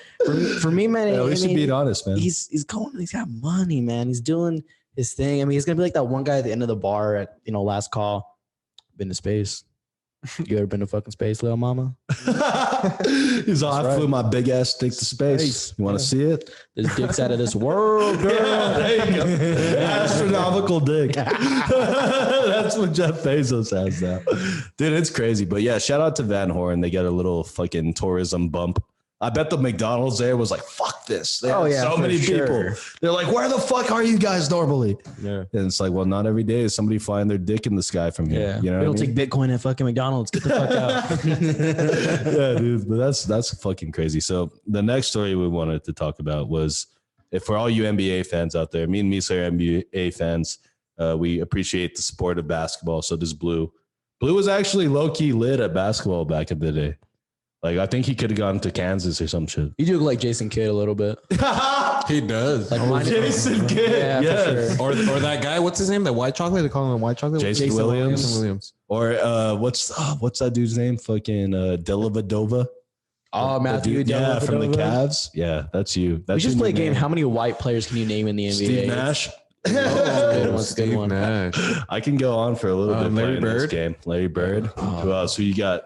for me, man, we should be honest, man. He's got money, man. He's doing his thing. I mean, he's gonna be like that one guy at the end of the bar at last call. Been to space. You ever been to fucking space, little mama? He's all, I flew my big ass dick to space. You want to see it? There's dicks out of this world, girl. Yeah, there you go. Astronomical dick. That's what Jeff Bezos has now. Dude, it's crazy. But yeah, shout out to Van Horn. They get a little fucking tourism bump. I bet the McDonald's there was like, fuck this. They have so many people. They're like, where the fuck are you guys normally? Yeah. And it's like, well, not every day is somebody flying their dick in the sky from here. Yeah. You know we don't take Bitcoin at fucking McDonald's. Get the fuck out. Yeah, dude. But that's fucking crazy. So the next story we wanted to talk about was, if for all you NBA fans out there, me and Misa are NBA fans. We appreciate the sport of basketball. So does Blue. Blue was actually low-key lit at basketball back in the day. Like, I think he could have gone to Kansas or some shit. You do look like Jason Kidd a little bit. He does. Like Jason Kidd. Yeah. Or that guy, what's his name? The white chocolate? They call him white chocolate? Jason Williams. Jason Williams. Or what's that dude's name? Fucking Dellavedova. Oh, Matthew Dellavedova. From the Dellavedova. Cavs. Yeah, that's you. We just play a game. How many white players can you name in the NBA? Steve Nash. Good one. Nash. I can go on for a little bit. Larry Bird. This game. Larry Bird. Who else? Who you got?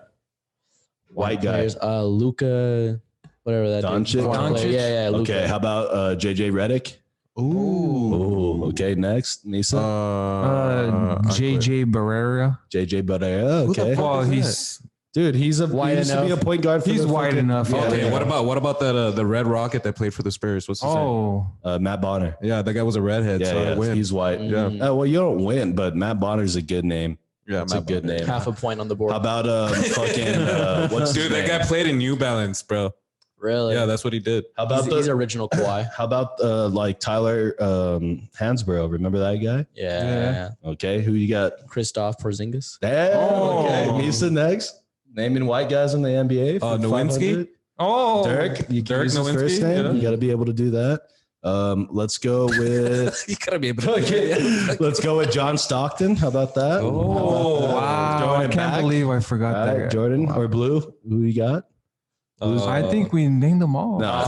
White guy. Luka, whatever that Doncic. Yeah, Luka. Okay, how about JJ Redick? Ooh. Okay, next, Nisa. JJ Barrera. JJ Barrera. Okay. Well, he's dude. He used to be a point guard. he's wide enough. Yeah, Okay, yeah. what about that the Red Rocket that played for the Spurs? What's his name? Matt Bonner. Yeah, that guy was a redhead, so I win. He's white. Yeah. Well, you don't win, but Matt Bonner's a good name. Yeah, It's a good name. Half a point on the board. How about fucking what's his Dude, that name? guy played in New Balance, bro. Really? Yeah, that's what he did. How about he's original Kawhi. How about like Tyler Hansborough? Remember that guy? Yeah. Okay, who you got? Christoph Porzingis. Okay, Misa next. Naming white guys in the NBA. For Nowinski? 500. Dirk. You can use his Nowinski, first name. yeah. You got to be able to do that. Let's go with. You gotta be able to. Okay, let's go with John Stockton. How about that? wow! I can't believe I forgot All that. right, Jordan or Blue. Who you got? I think we named them all. No.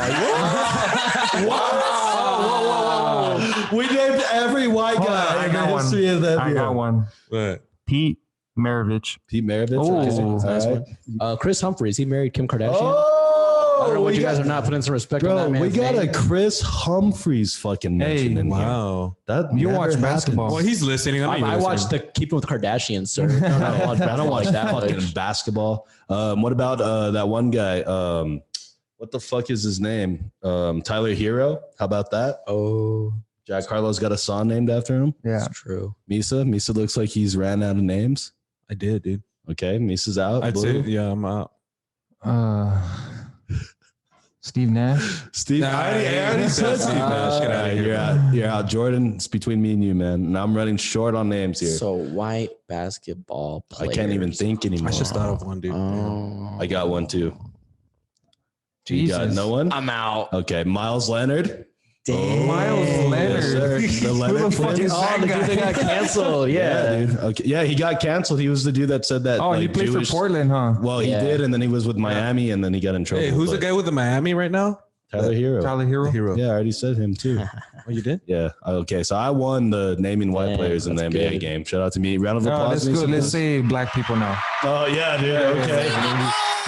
We named every white Hold guy on, I in the got one. history of that. I got one. What? Pete Maravich. Pete Maravich. Oh, All right. Chris Humphries. He married Kim Kardashian. Oh, I don't know what we you guys got- are not putting some respect on Bro, that man. we got a Chris Humphries fucking mention in here. Wow. That You never watch happens. basketball. Well, he's listening. I watched the Keeping with Kardashians, sir. I don't watch that fucking much. basketball. What about that one guy? What the fuck is his name? Tyler Hero. How about that? Oh, Jack Harlow's got a song named after him. Yeah. that's true. Misa looks like he's ran out of names. I did, dude. Okay, Misa's out. I'd Blue. say, yeah, I'm out. Steve Nash. Steve. Nah, I already said Steve Nash. Get outta here. You're out. You're out. Jordan, it's between me and you, man. And I'm running short on names here. So white basketball I players. can't even think anymore. I just thought of one, dude. Oh. I got one too. Jesus. You got no one? I'm out. Okay, Miles Leonard. Damn. Miles Leonard. Yes, sir. The Leonard Who the fuck twins. is Oh, that the dude guy? that got canceled. Yeah. dude. Okay. Yeah, he got canceled. He was the dude that said that. Oh, he like, played Jewish- for Portland, huh? Well, he Yeah. did, and then he was with Miami, and then he got in trouble. Hey, who's the but guy with the Miami right now? Tyler Hero. Tyler Hero. Hero. Yeah, I already said him too. Oh, you did? Yeah. Okay, so I won the naming white Damn, players in the that's NBA good. game. Shout out to me. Round of No, applause. let's go. Mason. Let's say black people now. Oh yeah, dude. Okay.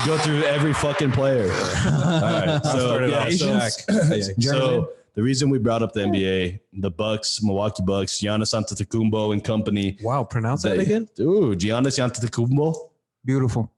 Go through every fucking player. All right. So, yeah, so the reason we brought up the NBA, the Bucks, Milwaukee Bucks, Giannis Antetokounmpo and company. Wow, pronounce that They- again? Dude, Giannis Antetokounmpo. Beautiful.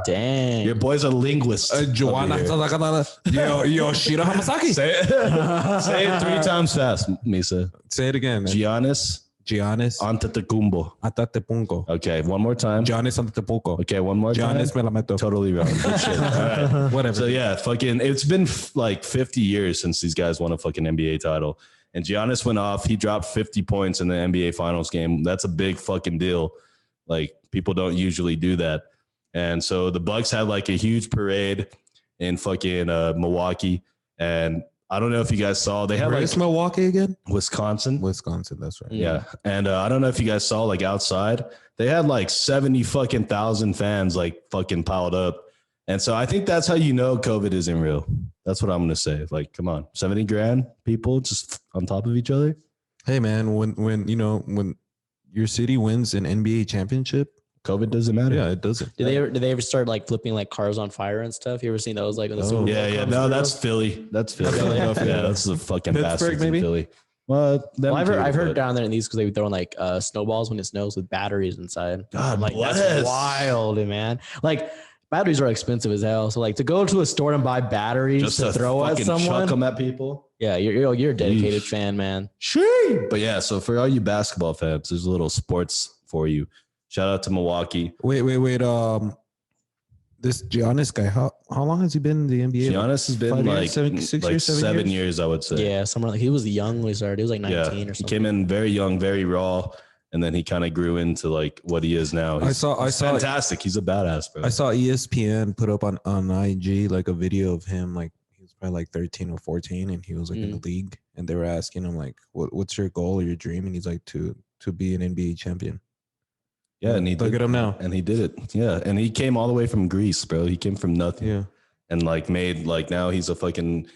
Dang. Your boy's a linguist. Joanna, Yoshiro Hamasaki. Say it. Say it 3 times fast, Misa. Say it again. Giannis Giannis Antetokounmpo. Antetokounmpo. Okay, one more time. Giannis Antetokounmpo. Okay, one more time. Giannis me la meto. Totally wrong. Good shit. All right. Whatever. So yeah, fucking, it's been like 50 years since these guys won a fucking NBA title. And Giannis went off. He dropped 50 points in the NBA Finals game. That's a big fucking deal. Like, people don't usually do that. And so the Bucks had like a huge parade in fucking Milwaukee. And I don't know if you guys saw, they had Where's like Milwaukee again? Wisconsin. Wisconsin, that's right. Yeah. And I don't know if you guys saw, like, outside, they had like 70 fucking thousand fans like fucking piled up. And so I think that's how you know COVID isn't real. That's what I'm going to say. Like, come on, 70 grand people just on top of each other. Hey man, when your city wins an NBA championship, COVID doesn't matter. yeah, it doesn't. Did they ever start like flipping like cars on fire and stuff? You ever seen those like in the Super Bowl? Yeah. comes No, through? that's Philly. That's Philly. Philly? Yeah, that's the fucking Pittsburgh, bastards maybe? in Philly. Well, I've heard down there in these because they throw in like snowballs when it snows with batteries inside. God Like bless. that's wild, man. Like batteries are expensive as hell. So like to go to a store and buy batteries Just to throw at fucking someone. chuck them at people. Yeah, you're a dedicated Yeesh. fan, man. Sure. But yeah, so for all you basketball fans, there's a little sports for you. Shout out to Milwaukee. Wait. This Giannis guy, how long has he been in the NBA? Giannis has been 5 years, like, 7 6 like years, 7 years, I would say. Yeah, somewhere like he was young when he started. He was like 19 Yeah, or he something. came in very young, very raw, and then he kind of grew into like what he is now. I saw fantastic. He's a badass, bro. I saw ESPN put up on IG like a video of him, like he was probably like 13 or 14, and he was like in the league, and they were asking him like, what's your goal or your dream? And he's like to be an NBA champion. Yeah, and he Look at him now. and he did it. Yeah, and he came all the way from Greece, bro. He came from nothing. Yeah. And like made like now he's a fucking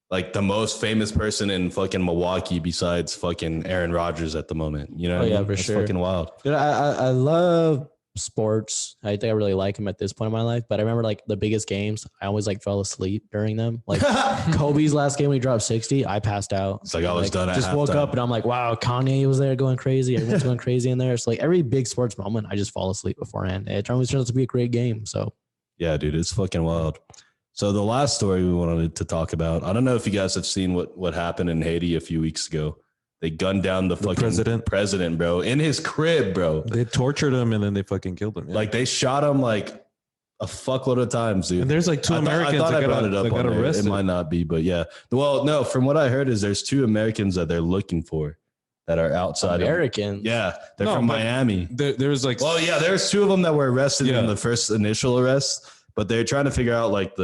like the most famous person in fucking Milwaukee besides fucking Aaron Rodgers at the moment. You know, Oh, what I yeah, mean? for That's sure. fucking wild. Dude, I love sports. I think I really like him at this point in my life. But I remember like the biggest games, I always like fell asleep during them. Like Kobe's last game when he dropped 60, I passed out. It's like I was done at Just woke halftime. up and I'm like, wow, Kanye was there going crazy. Everyone's going crazy in there. It's like every big sports moment, I just fall asleep beforehand. It always turns out to be a great game. So Yeah, dude, it's fucking wild. So the last story we wanted to talk about, I don't know if you guys have seen what happened in Haiti a few weeks ago. They gunned down the fucking president, bro, in his crib, bro. They tortured him and then they fucking killed him. Yeah. Like they shot him like a fuckload of times, dude. and there's like 2 Americans I thought I that brought it up got on there. arrested. It might not be, but yeah. Well, no, from what I heard is there's 2 Americans that they're looking for that are outside Americans. Yeah, they're No, from but Miami. There's like, Well, yeah, there's 2 of them that were arrested Yeah. in the first initial arrest, but they're trying to figure out like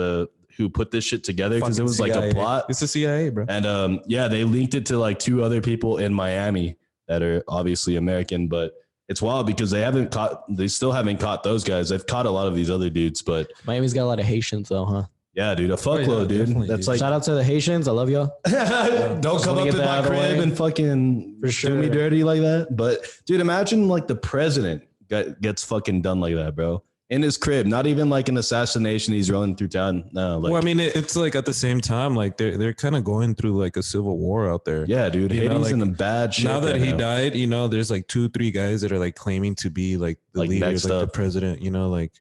who put this shit together because it fucking was like a CIA. plot. It's the CIA, bro. And yeah, they linked it to like 2 other people in Miami that are obviously American, but it's wild because they still haven't caught those guys. They've caught a lot of these other dudes, but Miami's got a lot of Haitians though, huh? yeah, dude, a fuckload, dude. definitely, That's dude. like, Shout out to the Haitians. I love y'all. don't Just come wanna up get in that my out of the crib way. and fucking For do me sure. dirty like that. But dude, imagine like the president gets fucking done like that, bro. In his crib, not even like an assassination. He's rolling through town. No, like, Well, I mean, it's like at the same time, like they're kind of going through like a civil war out there. yeah, dude, You know, Haiti's like, in a bad shit. Now that right he now. died, there's like 2-3 guys that are like claiming to be like the Like, leader, like next the up. president. Like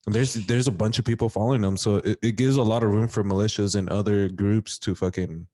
there's a bunch of people following them, so it gives a lot of room for militias and other groups to fucking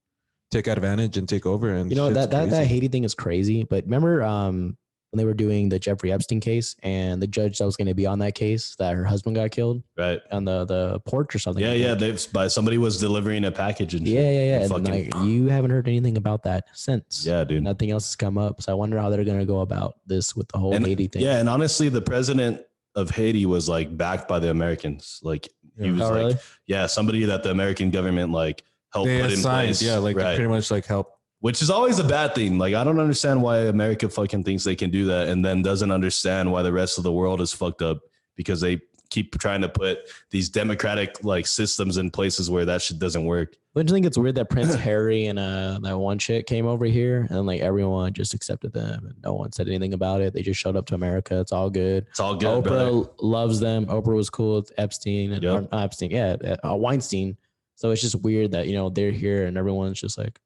take advantage and take over. And You know, shit's that crazy. Haiti thing is crazy. But remember when they were doing the Jeffrey Epstein case and the judge that was going to be on that case, that her husband got killed right? on the porch or something. Yeah, I yeah. think. Somebody was delivering a package and shit. Yeah. And Fucking- like, you haven't heard anything about that since. Yeah, dude. Nothing else has come up. So I wonder how they're going to go about this with the whole Haiti thing. Yeah, and honestly, the president of Haiti was like backed by the Americans. Like he was Oh, like, really? yeah, somebody that the American government like helped They put in assigned, place. yeah, like right. pretty much like help. Which is always a bad thing. Like I don't understand why America fucking thinks they can do that, and then doesn't understand why the rest of the world is fucked up because they keep trying to put these democratic like systems in places where that shit doesn't work. Don't you think it's weird that Prince Harry and that one chick came over here and like everyone just accepted them and no one said anything about it? They just showed up to America. It's all good. It's all good. Oprah brother. loves them. Oprah was cool with Epstein and Yep. or not Epstein, Weinstein. So it's just weird that they're here and everyone's just like,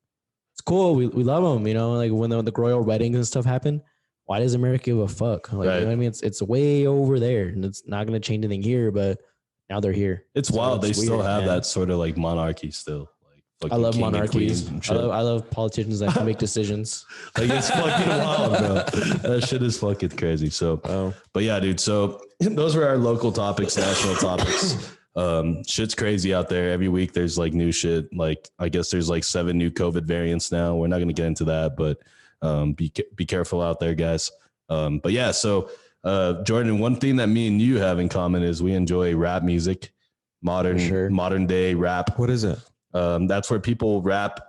it's cool. We love them. Like when the royal weddings and stuff happen, why does America give a fuck? Like, Right. you know what I mean? It's way over there, and it's not gonna change anything here. But now they're here. It's So wild. They it's still weird, have man. that sort of like monarchy still. Like I love king and monarchies. queen and I shit. love politicians that can make decisions. Like it's fucking wild, bro. That shit is fucking crazy. So, but yeah, dude. So those were our local topics, national topics. Shit's crazy out there. Every week there's like new shit. Like I guess there's like 7 new COVID variants now. We're not gonna get into that, but be careful out there, guys. But yeah, so Jordan, one thing that me and you have in common is we enjoy rap music, modern day rap. What is it? That's where people rap.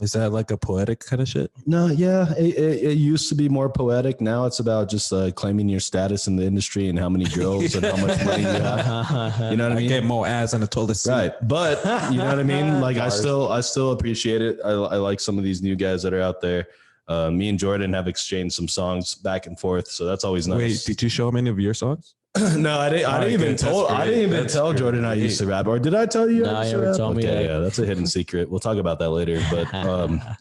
Is that like a poetic kind of shit? No, yeah, it used to be more poetic. Now it's about just claiming your status in the industry and how many girls and how much money you have. You know what I mean? Get more ass on the toilet seat. Right, but you know what I mean. Like I still appreciate it. I like some of these new guys that are out there. Me and Jordan have exchanged some songs back and forth, so that's always nice. Wait, did you show him any of your songs? No, I didn't even tell Jordan I used to rap, or did I tell you? No, I used you to never rap? told me Okay, that. yeah, that's a hidden secret. We'll talk about that later. But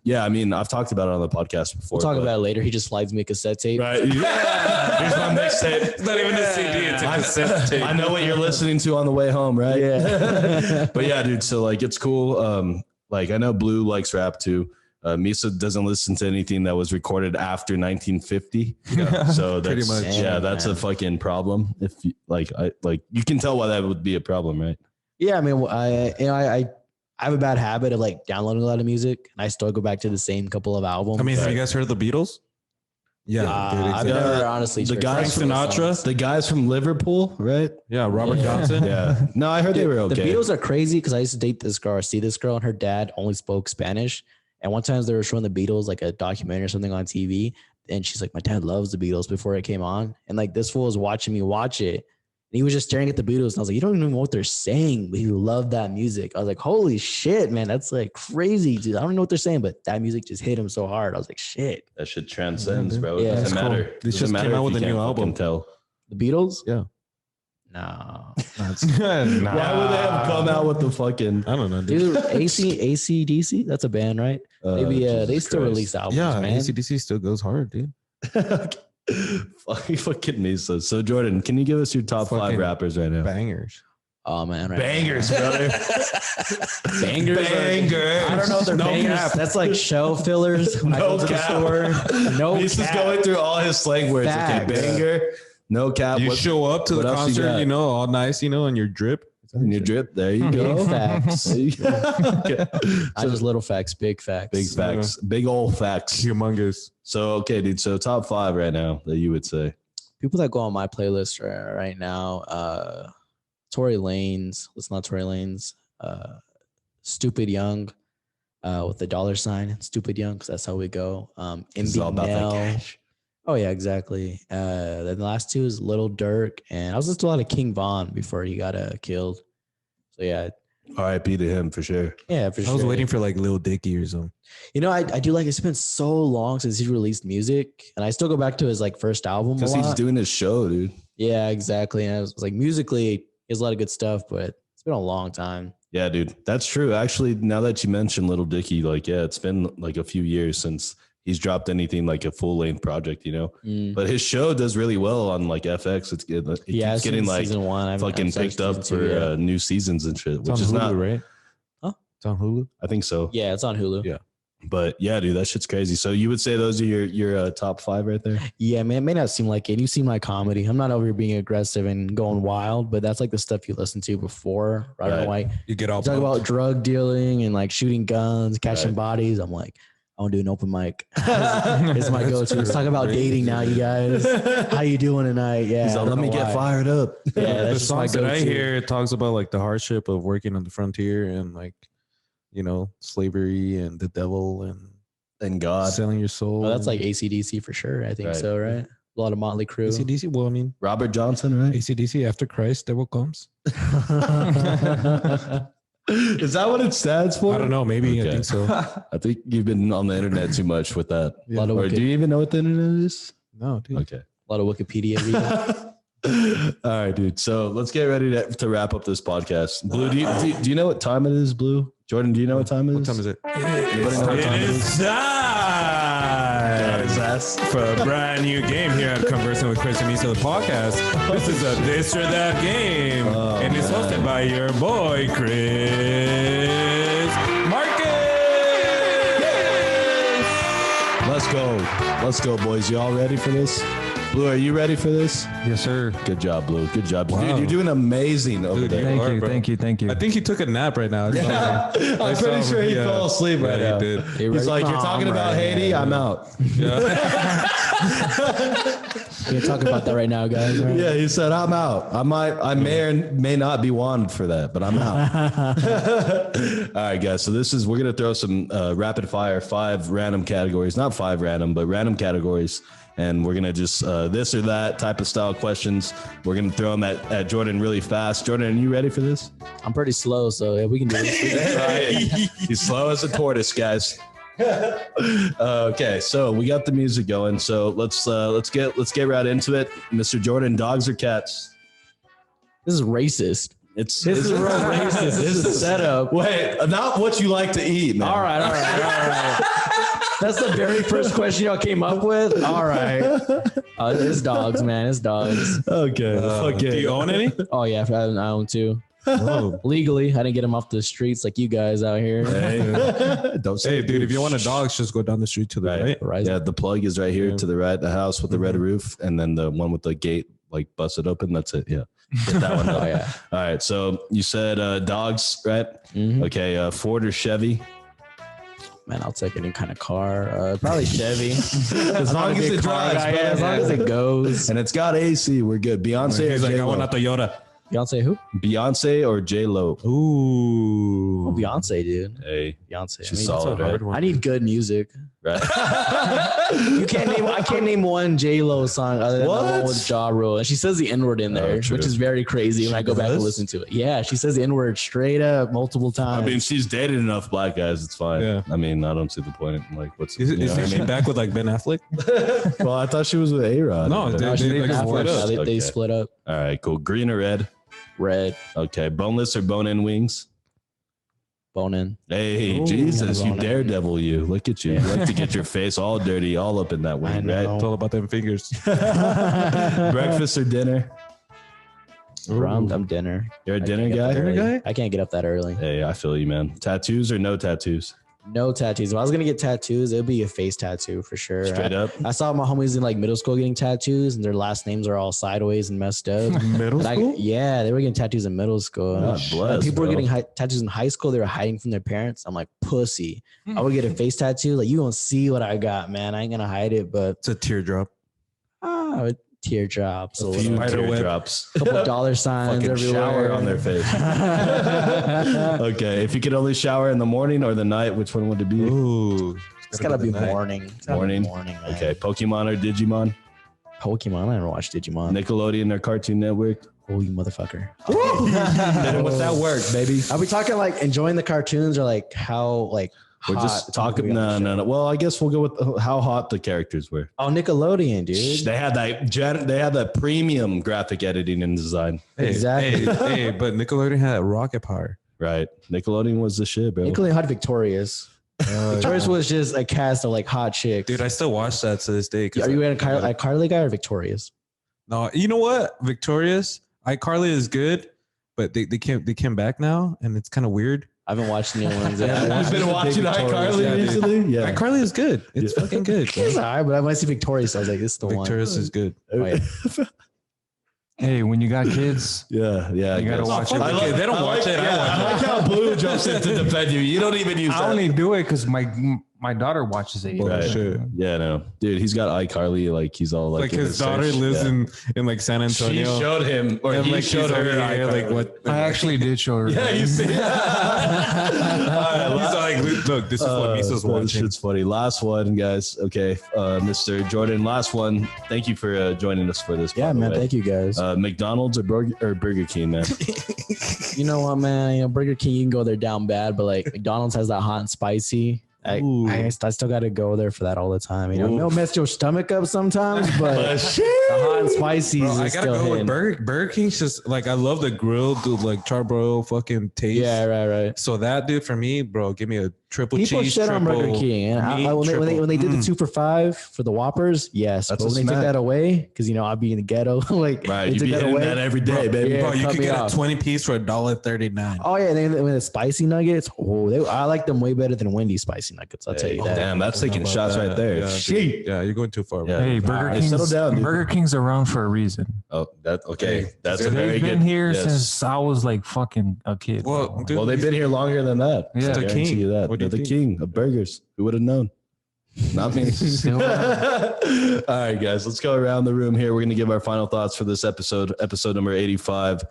yeah, I mean, I've talked about it on the podcast before. We'll talk about it later. He just slides me a cassette tape. Right. Yeah. Here's my mixtape. It's not even a CD. It's a cassette tape. I know what you're listening to on the way home, right? Yeah. But yeah, dude. So like, it's cool. Like I know Blue likes rap too. Misa doesn't listen to anything that was recorded after 1950. So that's, Pretty much. yeah, that's a fucking problem. If you, you can tell why that would be a problem, right? Yeah, I mean, I have a bad habit of like downloading a lot of music, and I still go back to the same couple of albums. I mean, have you guys heard of the Beatles? Yeah, dude, I've exactly. never honestly. The heard guys some of the songs. the guys from Liverpool, right? Yeah, Robert Johnson. Yeah. No, I heard they were okay. The Beatles are crazy because I used to date this girl, or see this girl, and her dad only spoke Spanish. And one time they were showing the Beatles, like a documentary or something on TV. And she's like, my dad loves the Beatles before it came on. And like this fool was watching me watch it. And he was just staring at the Beatles. And I was like, you don't even know what they're saying, but he loved that music. I was like, holy shit, man. That's like crazy, dude. I don't know what they're saying, but that music just hit him so hard. I was like, shit. That shit transcends, bro. It Yeah. doesn't That's matter. cool. It They doesn't just matter came out if with you a new can't fucking album. Tell. The Beatles? Yeah. No. Why would they have come out with the fucking? I don't know, dude. Dude, AC/DC? That's a band, right? Maybe Jesus they still Christ. release albums, Yeah, man. AC/DC still goes hard, dude. Fucking me. So Jordan, can you give us your top 5 Fucking rappers right now? Bangers. Oh, man. Right Bangers, brother. Bangers. Bangers. I don't know if they're No bangers. cap. That's like shelf fillers. When I No go to the cap. store. No He's just cap. going through all his slang words. Facts. Okay, banger. No cap. You What- show up to what the else you concert, got? you know, all nice, you know, and your drip. in your drip. There you go. Big facts. There you go. Okay. Not just little facts, big facts. Big facts. Big old facts. Humongous. So, okay, dude. So top 5 right now that you would say. People that go on my playlist right now, Tory Lanez. Listen to Tory Lanez. Stupid Young with the $sign. Stupid Young, because that's how we go. It's all about that Nell. cash. Oh, yeah, exactly. Then the last 2 is Little Durk. And I was listening to a lot of King Von before he got killed. So, yeah. R.I.P. to him for sure. Yeah, for sure. I was waiting for like Lil Dicky or something. You know, I do like, it's been so long since he released music, and I still go back to his like first album. Because he's doing his show, dude. Yeah, exactly. And I was like, musically, he has a lot of good stuff, but it's been a long time. Yeah, dude. That's true. Actually, now that you mentioned Little Dicky, like, yeah, it's been like a few years since he's dropped anything like a full length project, you know. But his show does really well on like FX. It's good. It Yeah, keeps getting like season 1. fucking picked up for new seasons and shit, It's which on is Hulu, not right? Huh? It's on Hulu. I think so. Yeah, it's on Hulu. Yeah. But yeah, dude, that shit's crazy. So you would say those are your top 5 right there? Yeah, man, it may not seem like it. You seem like comedy. I'm not over here being aggressive and going wild, but that's like the stuff you listen to before. I don't know why. You get all Talk about drug dealing and like shooting guns, catching Right. bodies. I'm like, I want to do an open mic. It's my go-to. Let's talk about dating now, you guys. How you doing tonight? Yeah. He's I like, don't let me know get why. fired up. Yeah, the that's just my songs that I go-to. hear, it talks about like the hardship of working on the frontier and like, you know, slavery and the devil and Thank God. selling your soul. Oh, that's like AC/DC for sure. I think Right. so, right? A lot of Motley Crue. AC/DC. Well, I mean, Robert Johnson, right? AC/DC after Christ, devil comes. Is that what it stands for? I don't know. Maybe Okay. I think so. I think you've been on the internet too much with that. A lot of Or do you even know what the internet is? No, dude. Okay. A lot of Wikipedia reading. All right, dude. So let's get ready to wrap up this podcast. Blue, do you know what time it is, Blue? Jordan, do you know what time it is? What time is it? Anybody know what time it is? time. Exactly. podcast. For a brand new game here at Conversing with Chris and Misa, the podcast. This is a This or That game. And it's hosted by your boy, Chris Marquez. Let's go, boys. You all ready for this? Blue, are you ready for this? Yes, sir. Good job, Blue. Good job. Wow. Dude, you're doing amazing over Dude, there. Thank are, you, bro. thank you, thank you. I think he took a nap right now. I'm pretty sure he fell asleep right now. He did. He's like, you're talking about Haiti? I'm out. We're talking about that right now, guys. Right? Yeah, he said, I'm out. I may or may not be wanted for that, but I'm out. All right, guys. So we're going to throw some rapid fire, 5 random categories, not 5 random, but random categories. And we're going to just this or that type of style questions. We're going to throw them at Jordan really fast. Jordan, are you ready for this? I'm pretty slow, so yeah, we can do this. We can try it. He's slow as a tortoise, guys. Okay, so we got the music going. So let's get right into it. Mr. Jordan, dogs or cats? This is racist. This is real racist. This is a setup. Wait, not what you like to eat, man. All right. That's the very first question y'all came up with. All right. It's dogs, man. It's dogs. Okay. Do you own any? Oh yeah, I own 2. Oh. Legally, I didn't get them off the streets like you guys out here. Hey, don't say Hey, dude, if you want a dog, just go down the street to the right. Right. Yeah, the plug is right here to the right, the house with the red roof, and then the one with the gate like busted open. That's it. Yeah. Get that one. Oh yeah. All right. So you said dogs, right? Mhm. Okay. Ford or Chevy? Man, I'll take any kind of car. Probably Chevy. As long as it drives, as long as it goes. and it's got AC, we're good. Beyonce He's or like, I want a J-Lo? Toyota. Beyonce who? Beyonce or J-Lo? Ooh. Oh, Beyonce, dude. Hey, Beyonce. she's I mean, solid, right? I need good music. Right. I can't name one J-Lo song other than the one What? with Ja Rule. And she says the N-word in there, true. which is very crazy when I go back and listen to it. Yeah, she says the N-word straight up multiple times. I mean, she's dated enough black guys. It's fine. Yeah. I mean, I don't see the point. Like, what's Isn't she back with like Ben Affleck? Well, I thought she was with A-Rod. No, All they- No, she didn't like have split one. up. They Okay. split up. right, cool. Green or red? Red, Okay. Boneless or bone-in wings? bone in. Hey, Ooh, Jesus, you bone-in. daredevil, you. Look at you. You like to get your face all dirty, all up in that I wing, know. right? It's all about them fingers. Breakfast or dinner? Bro, I'm dinner. You're a I dinner can't get guy? up that early. I can't get up that early. Hey, I feel you, man. Tattoos or no tattoos? No tattoos. If I was gonna get tattoos, it'd be a face tattoo for sure. Straight up? I saw my homies in like middle school getting tattoos, and their last names are all sideways and messed up. Middle school? Yeah, they were getting tattoos in middle school. God bless, People bro. were getting tattoos in high school. They were hiding from their parents. I'm like, pussy. I would get a face tattoo. Like, you gonna see what I got, man. I ain't gonna hide it, but It's a teardrop. teardrops, a Few little, teardrops. couple dollar signs Fucking everywhere. shower on their face. Okay, if you could only shower in the morning or the night, which one would it be? Ooh. It's gotta be the night. morning. It's gotta be Morning? morning, man. Okay, Pokemon or Digimon? Pokemon. I never watched Digimon. Nickelodeon or Cartoon Network? Oh, you motherfucker. Hit him with that work, baby. Are we talking like enjoying the cartoons or like how like We're hot just the talking. people No, on the no, show? no. Well, I guess we'll go with how hot the characters were. Oh, Nickelodeon, dude. They had that premium graphic editing and design. Hey, Exactly. Hey, but Nickelodeon had rocket power. Right. Nickelodeon was the shit, bro. Nickelodeon had Victorious. Victorious was just a cast of like hot chicks. Dude, I still watch that to this day. 'Cause Are you a Carly guy or Victorious? No, you know what? Victorious, iCarly is good, but they came back now, and it's kind of weird. I haven't watched new ones. Yeah, You've been watching Victorious, iCarly yeah, dude. recently? Yeah. iCarly is good. It's fucking good. it's alright, but when I see Victorious, I was like, this is the Victorious is good. one. Oh, yeah. Hey, when you got kids, Yeah, yeah. You gotta watch it. Okay, they don't watch it. I watch I like how Blue jumps in to defend you. You don't even use I that. only do it because my daughter watches it. Right. Shit. Yeah, no. Dude, he's got iCarly. Like, he's all like, Like in his the daughter search. lives Yeah. in like San She Antonio. showed him, or and he like showed she's her. over here, iCarly. like what? I actually did show her. Yeah, you see. He's like, look, this is what Misa's This watching. shit's funny. Last one, guys. Okay, Mr. Jordan. Last one. Thank you for joining us for this. Yeah, man. Thank you guys. McDonald's or Burger King, man. You know what, man? You know, Burger King, you can go there down bad, but like McDonald's has that hot and spicy. I still got to go there for that all the time. You know, it'll mess your stomach up sometimes, but the hot and spicy Bro, is I still gotta go hitting. with Burger King's just like I love the grilled, dude, like charbroil fucking taste. Yeah, right. So that dude for me, bro, give me a triple People cheese, shit on Burger triple King, and meat, when they did the 2 for $5 for the Whoppers, yes. That's But a when they took smack. that away, because I'd be in the ghetto, like Right, they you took be that hitting away. that every day, baby. Yeah, Bro, you cut could me get off. a 20 piece for $1.39. Oh yeah, and then with the spicy nuggets, I like them way better than Wendy's spicy nuggets. I'll tell you that. Damn, that's taking About shots that. right there. Yeah, dude. Shit. Yeah, you're going too far. Yeah. Bro. Hey, Burger Hey, King's settle down, dude. Burger King's around for a reason. Oh, okay. That's a They've very been good. here yes. since I was like fucking a kid. Well, bro. dude, Well, they've been here longer than that. Yeah. I The guarantee king. you that. What do They're you the think? king of burgers. Who would have known? Not me. Still All right, guys, let's go around the room here. We're going to give our final thoughts for this episode number 85,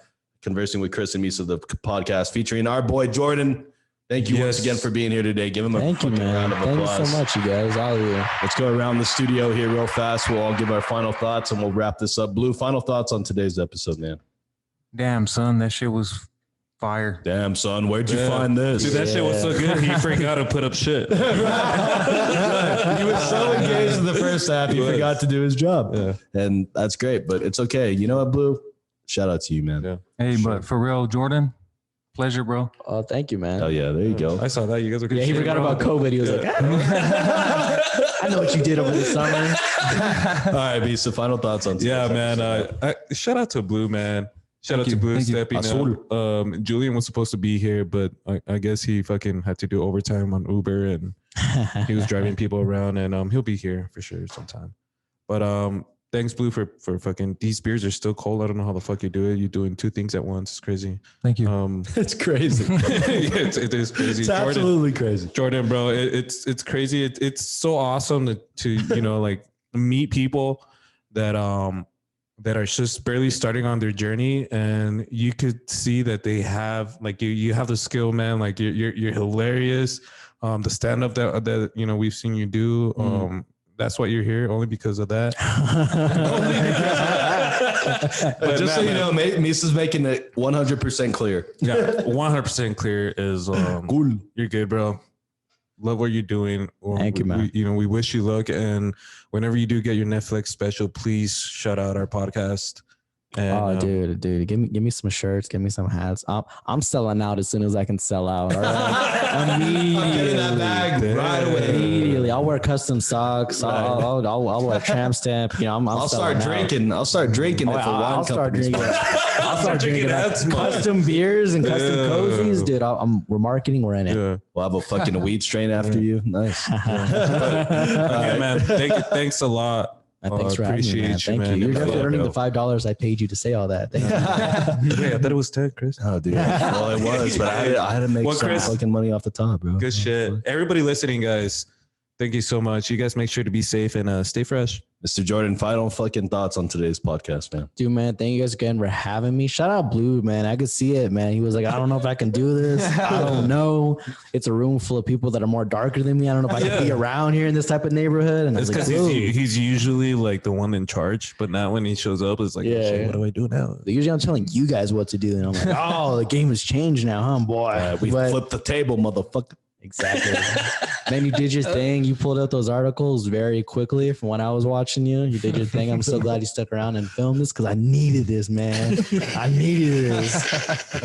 Conversing with Chris and Misa, the podcast featuring our boy Jordan. Thank you once Yes. again for being here today. Give him a Thank you, fucking man. round of Thank applause. you so much, you guys. All of you. Let's go around the studio here real fast. We'll all give our final thoughts and we'll wrap this up. Blue, final thoughts on today's episode, man. Damn, son, that shit was fire. Damn, son, where'd you Yeah. find this? Dude, that shit was so good. He forgot to put up shit. He was so engaged in the first half, he was. forgot to do his job. Yeah. And that's great, but it's okay. You know what, Blue? Shout out to you, man. Yeah. Hey, but for real, Jordan, pleasure, bro. Oh, thank you, man. Oh, yeah, there you go. I saw that. You guys are good. Yeah, he shit, forgot bro. about COVID. He was like, I know what you did over the summer. All right, B, so final thoughts on Yeah, today's man. episode. Shout out to Blue, man. Shout Thank out to you. Blue Thank you. stepping up. Julian was supposed to be here, but I guess he fucking had to do overtime on Uber and he was driving people around, and he'll be here for sure sometime. But thanks, Blue, for fucking, these beers are still cold. I don't know how the fuck you do it. You're doing 2 things at once. It's crazy. Thank you. It's crazy. It is crazy. It's absolutely crazy. Jordan, bro, it's crazy. It's so awesome to like meet people that are just barely starting on their journey, and you could see that they have like you have the skill, man. Like you're hilarious. The stand up that we've seen you do. That's why you're here, only because of that. But just so you know, Misa's making it 100% clear. Yeah, 100% clear is Cool. you're good, bro. Love what you're doing. Thank you, man. We wish you luck, and whenever you do get your Netflix special, please shout out our podcast. And, Oh, dude, give me some shirts, give me some hats. I'm selling out as soon as I can sell out. All right, I'm getting that bag right away. Immediately, I'll wear custom socks. I'll wear a tramp stamp. I'll start drinking. I'll start drinking it for wine I'll start companies. drinking. I'll start drinking hats, man. custom beers and custom cozies, dude. We're marketing. We're in it. Yeah. We'll have a fucking weed strain after you. Nice. Okay, man. Thanks a lot. Thanks for having me, man. Appreciate you, Thank man. you. You're Yeah, definitely earning bro. the $5 I paid you to say all that. Thank you. Wait, I thought it was 10, Chris. Oh, dude. Well, it was, but I had to make Well, some Chris- fucking money off the top, bro. Good shit. Everybody listening, guys, thank you so much. You guys make sure to be safe and stay fresh. Mr. Jordan, final fucking thoughts on today's podcast, man. Dude, man, thank you guys again for having me. Shout out Blue, man. I could see it, man. He was like, I don't know if I can do this. I don't know. It's a room full of people that are more darker than me. I don't know if I can be around here in this type of neighborhood. And I It's was like, because Blue. he's usually like the one in charge, but now when he shows up, it's like, oh, Yeah. shit, what do I do now? Usually I'm telling you guys what to do. And I'm like, oh, the game has changed now, huh, boy? We But- flipped the table, motherfucker. Exactly. Then you did your thing. You pulled out those articles very quickly from when I was watching you. You did your thing. I'm so glad you stuck around and filmed this because I needed this, man. I needed this.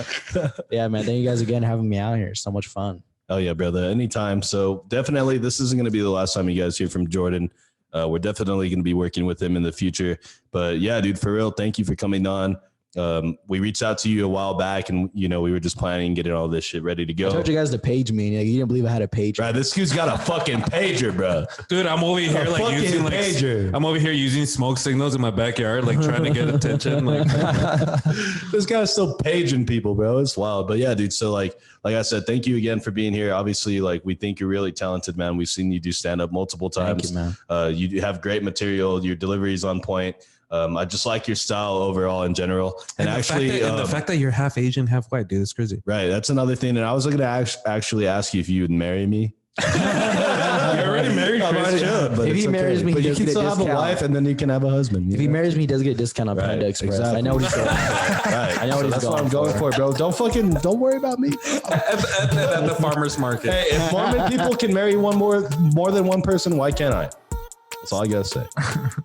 Yeah, man. Thank you guys again for having me out here. So much fun. Oh yeah, brother. Anytime. So definitely, this isn't going to be the last time you guys hear from Jordan. We're definitely going to be working with him in the future. But yeah, dude, for real, thank you for coming on. We reached out to you a while back, and we were just planning getting all this shit ready to I go. told you guys to page me. And you didn't believe I had a page. Right, this dude's got a fucking pager, bro. Dude, I'm over here like fucking using like pager. I'm over here using smoke signals in my backyard, like trying to get attention. Like, This guy's still paging people, bro. It's wild. But yeah, dude. So like I said, thank you again for being here. Obviously, like we think you're really talented, man. We've seen you do stand up multiple times. Thank you, man. You have great material. Your delivery is on point. I just like your style overall in general. And actually, the fact that you're half Asian, half white, dude, it's crazy. right. That's another thing. And I was going to actually ask you if you would marry me. You're already married, Chris. But If it's he marries me, he but you does can get a still have a discount. wife, and then you can have a husband. If he marries me, he does get a discount on Right, Panda Express. exactly. I know what he's going for. Right. I know what he's that's what going I'm going for, bro. Don't worry about me. At the farmer's market. Hey, if Mormon people can marry more than one person, why can't I? That's all I gotta say.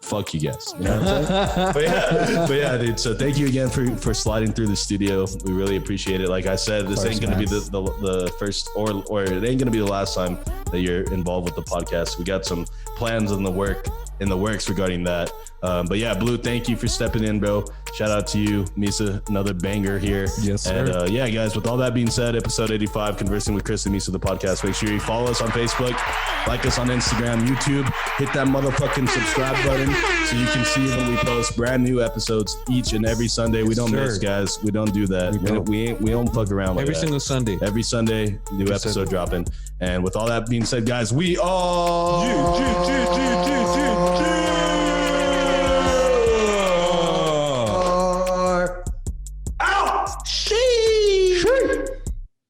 Fuck you guys. You know what I'm saying? but yeah, dude. So thank you again for sliding through the studio. We really appreciate it. Like I said, this ain't gonna be the first or it ain't gonna be the last time that you're involved with the podcast. We got some plans in the works regarding that. But yeah, Blue, thank you for stepping in, bro. Shout out to you, Misa, another banger here. Yes, sir. And yeah, guys, with all that being said, episode 85, Conversing with Chris and Misa, the podcast. Make sure you follow us on Facebook, like us on Instagram, YouTube, hit that motherfucking subscribe button so you can see when we post brand new episodes each and every Sunday. We don't miss, guys. We don't do that. We don't fuck around like Every that. single Sunday. Every Sunday, new episode dropping. And with all that being said, guys, we are...